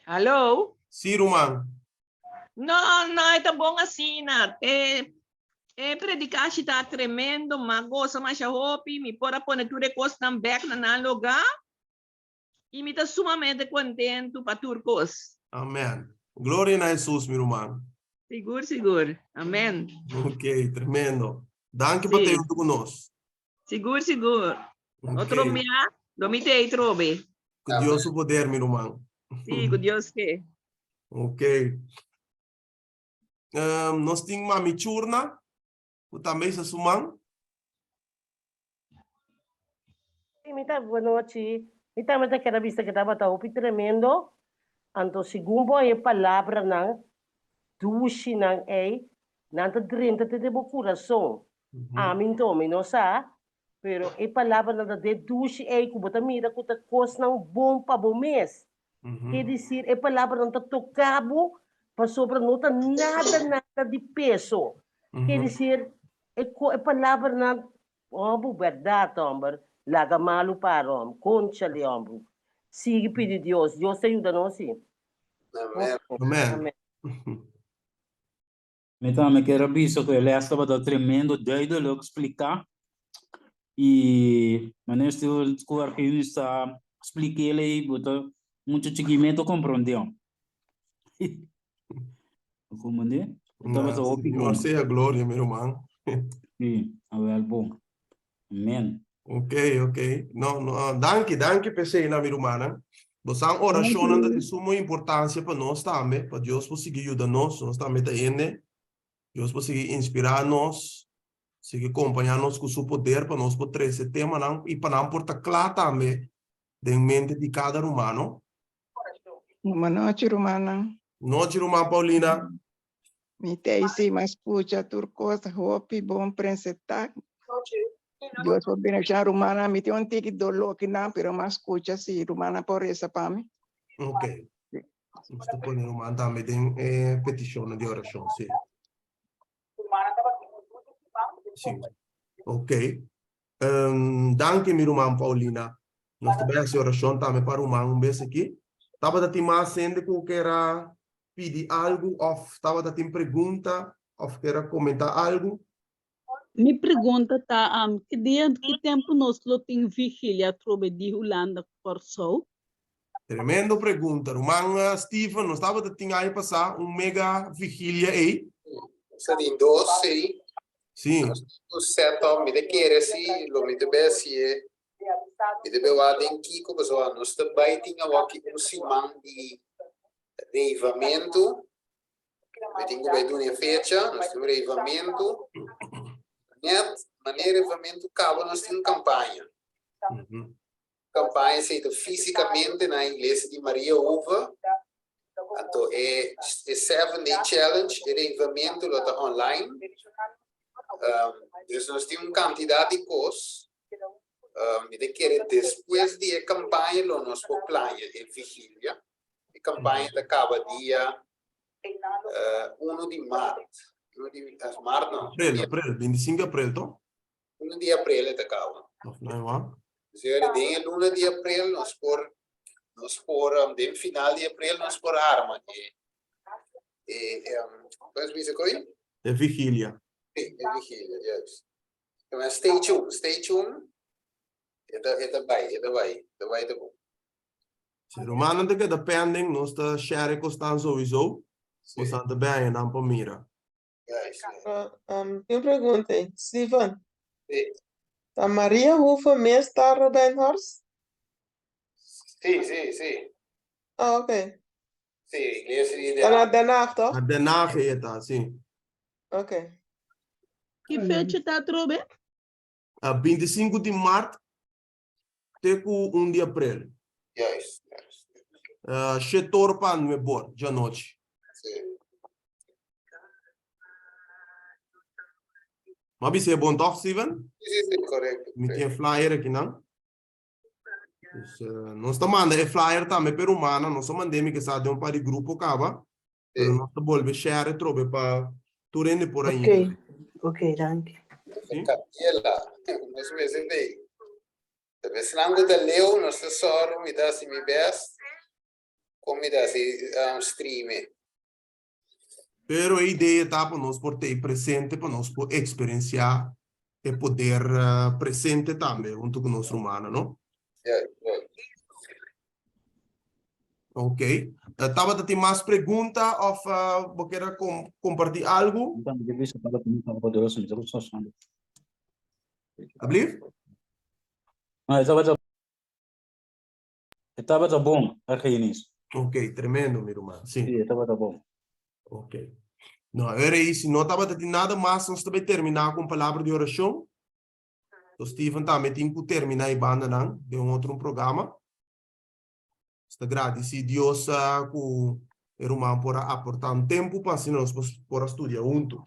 Alô? Sim, Roman. Não, não é tão bom assim, não. Predicar está tremendo, mas gosta mais a hopi, me pôr a pôr tudo de coisa na back na lugar, e me está sumamente contente para turcos. Amém. Glória a Jesus, meu irmão. Seguro, seguro. Amém. Ok, tremendo. Danke por ter Sim. junto conosco. Seguro, seguro. Outro Ok. minha, domitei trobe. Que Deus o poder, meu irmão. Sim, com Deus que. Ok. Nós temos uma michurna, também se sumam. Mita, boa noite. Mita, mas aquela vista que estava tão tremendo. Então, segundo a palavra não, dushi não é, não te drenta te debo coração. Amin tome, não sa? Pero a palavra não de dushi é que bota mira que te costa não bom para bom mês. Quer dizer, a palavra não te tocabo, para sobre não te nada de peso. Quer dizer, a palavra não, oh, verdade, homem, laga malo para homem, concha de homem. Siga pedir Deus, Deus te ajuda nós, sim. Amém. Amém. Então, me quero avisar que ele estava tremendo, duidelijk explicar. E, mas eu estou que está explicar ele, botou muito seguimento compreendeu. Compreende? Então, você Senhor seja glória, meu irmão. sim, é bom. Amém. Ok, ok. Não, não, danke, pensei na minha irmã. Você é uma oração de suma importância para nós também, para Deus conseguir ajudar nós também tá indo. Deus conseguir inspirar nós, conseguir acompanhar nós com o seu poder para nós poder esse tema não, e para não portar claro também de mente de cada humano. Boa noite, Romana. Noite, irmã Paulina. Me tem sim, mas puxa, turcos, hopi, bom prensetak. Deus vai beneficiar Romana, me tem tique dolor que não, pero mas puxa, sim, Romana por essa para mim. Ok. Estou pondo irmã também tem petição de oração, sim. Sim. Ok. Danke, minha irmã Paulina. Nós também a oração também para o irmão vez aqui. Estava a ter mais gente que queira pedir algo, ou estava a ter pergunta, ou queira comentar algo. Me pergunta tá que dia que tempo nós lo tem vigília trobe de Holanda por sol? Tremendo pergunta. Irmã Stephen, nós estava a ter aí passar mega vigília aí. Você tem 12, Sim. o setup, me quer se, lo me deve se, me deve lá tem que começar, nós também tinha aqui semana de reivamento, me tem que ver uma fecha, nós temos reivamento, maneira reivamento acaba, nós temos campanha. Campanha feita fisicamente na igreja de Maria Uva. Então, é 7-day challenge, é reivamento online. Então, nós temos uma quantidade de coisas. Depois da campanha, nós vamos planear a vigília. A campanha acaba dia 1 de março. 1 de março, não. April, 25 de abril, então? 1 de abril acaba. Senhor, de 1 de abril, nós por no final de abril, nós por arma. Mas me diz É vigília. É vigília, yes. Então, stay tuned. Vai. Se Romana de que depending, nós está share costan sowieso. Nós está bem, não para mira. Yes. Eu perguntei, Steven, Sim. a Maria Rufa mesmo está Rodenhorst? Sim. Ah, ok. Sim, igreja de Daarna, toch? A Denach é, sim. Ok. Que fecha tá trobe? A 25 de março, até com 1 de abril. Yes. Chetor pan me bor, já noite. Sim. Mas você é bom, toch, Steven? Sim, correto. Me tem flyer aqui, não? Dus, nós está mandando flyer também para humana, nós mandamos que sabe para o grupo acaba, pero nós está volve share trobe para tu rende por aí. Ok, ok, dank. Sim? Capilla, nós mesmo bem. Talvez se não da leu, nós só me dá se me best, como me dá se stream. Pero a ideia tá para nós por ter presente, para nós por experienciar e poder presente também junto com nosso humano, não? Yeah. Ok. Tava a ter mais pergunta ou você quer compartilhar algo? Então, eu disse para você não estava poderoso, mas eu só chamo. Abrir? Ah, estava bom, Argenis. Ok, tremendo, meu irmão. Sim. Sim, estava bom. Ok. Não, era isso. Não estava a ter nada mais, nós também terminar com palavra de oração. O Steven também tem que terminar a banda não, de outro programa. Está agradecido Deus que o irmão por aportar um tempo para assim nós por estudar junto.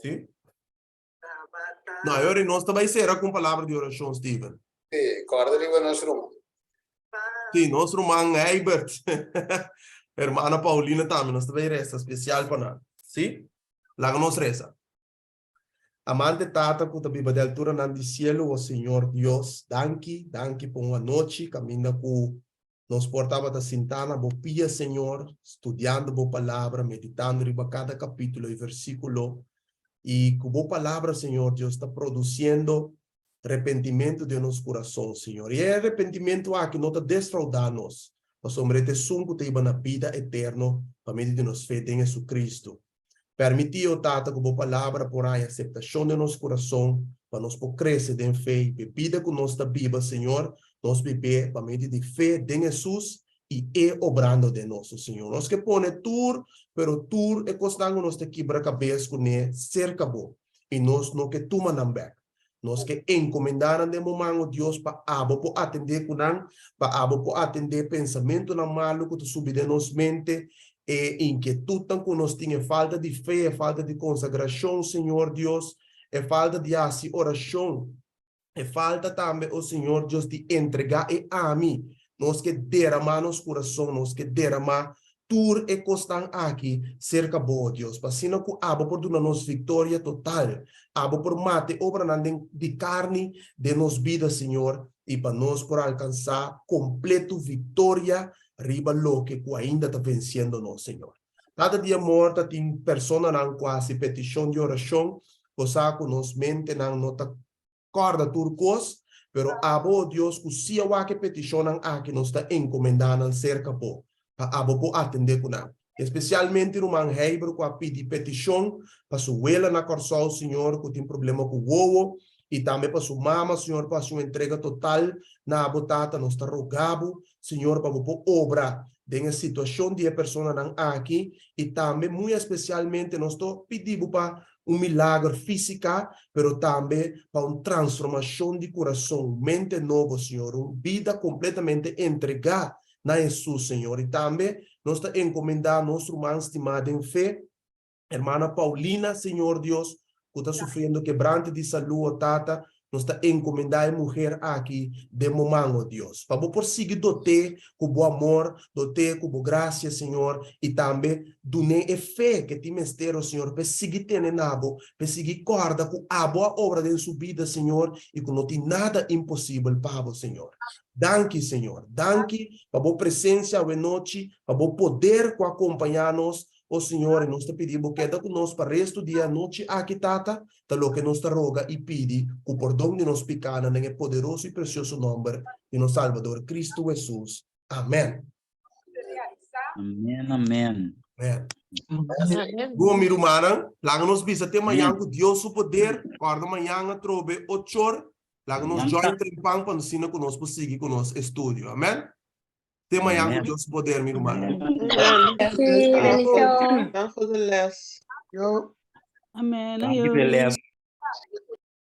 Sim? Não, agora nós também será com palavra de oração, Steven. Sim, corda ali para nosso irmão. Sim, nosso irmão Herbert. Hermana Paulina também, nós também resta especial para nós. Sim? Lá nós resta. Amante Tata, que também de altura no cielo, o Senhor Deus, danke por uma noite, caminha com nos portava da Sintana, bo pia Senhor, estudando bo palavra, meditando riba cada capítulo e versículo, e que bo palavra, Senhor Deus, está produzindo arrependimento de nosso coração, Senhor. E é arrependimento aqui, não está desfraudando-nos, mas sombrete sunco te iba na vida eterna, para meio de nos fé em Jesus Cristo. Permitiu, Tata, que a palavra por aí, aceitação de nosso coração, para nós por crescer em fé e bebida com nossa Bíblia, Senhor, nós beber para meio de fé em Jesus e obrando de nosso Senhor. Nós que põe tur, pero tur é constante nós te quebra cabeça com ele, cerca bom. E nós não que tuma nambek. Nós que encomendaram de momento Deus para abo por atender com não, para abo por atender pensamento na malo que tu subir de nos mente, e inquietude que nós tinha falta de fé, falta de consagração, Senhor Deus, é falta de oração, é falta também, o Senhor Deus, de entregar e a mim, nós que derramar nosso coração, nós que derramar tur e costan aqui, cerca boa, Deus, para assim que abo por dar nos vitória total, abo por mate obra de carne de nos vida, Senhor, e para nós por alcançar completo vitória riba lo que ainda está vencendo nós, Senhor. Cada dia morta tem pessoa não quase petição de oração, posa que nos mente não nota corda turcos, pero abo Deus que se a que petição não aqui nos está encomendando cerca po, para abo po atender com não. Especialmente no man Hebrew que pedi petição para sua ela na corsol, Senhor, que tem problema com o ovo, e também para sua mama, Senhor, para sua entrega total na abotata, nós está rogado, Senhor, para por obra de situação de pessoa não aqui, e também, muito especialmente, nós estou pedindo para milagre física, pero também para uma transformação de coração, mente novo, Senhor, uma vida completamente entregada na Jesus, Senhor. E também, nós está encomendando nosso irmão estimado em fé, hermana Paulina, Senhor Deus, que está sofrendo quebrante de saúde, Tata, nós está encomendando a mulher aqui de momento, Deus. Para por seguir dote com o amor, dote com a graça, Senhor, e também doné a fé que tem mistério, Senhor, para seguir tendo nabo, para seguir corda com a boa obra de sua vida, Senhor, e que não tem nada impossível para o Senhor. Danke, Senhor. Danke para a presença hoje noite, para o poder que acompanhar-nos, o Senhor, e nós te pedimos queda conosco para o resto do dia, noite, aqui, Tata, tal que nós te roga e pedi o perdão de nos pecados, em poderoso e precioso nome de nosso Salvador, Cristo Jesus. Amém. Amém, amém. Amém. Bom, minha irmã, lá nos visa até amanhã, com Deus o poder, quarta manhã, trobe, 8 horas, lá nos join trempang, para nos ensinar conosco, seguir conosco, estúdio. Amém. Até amanhã, com Deus o poder, minha irmã. Dank voor de les. Amen. Dank je wel, Les.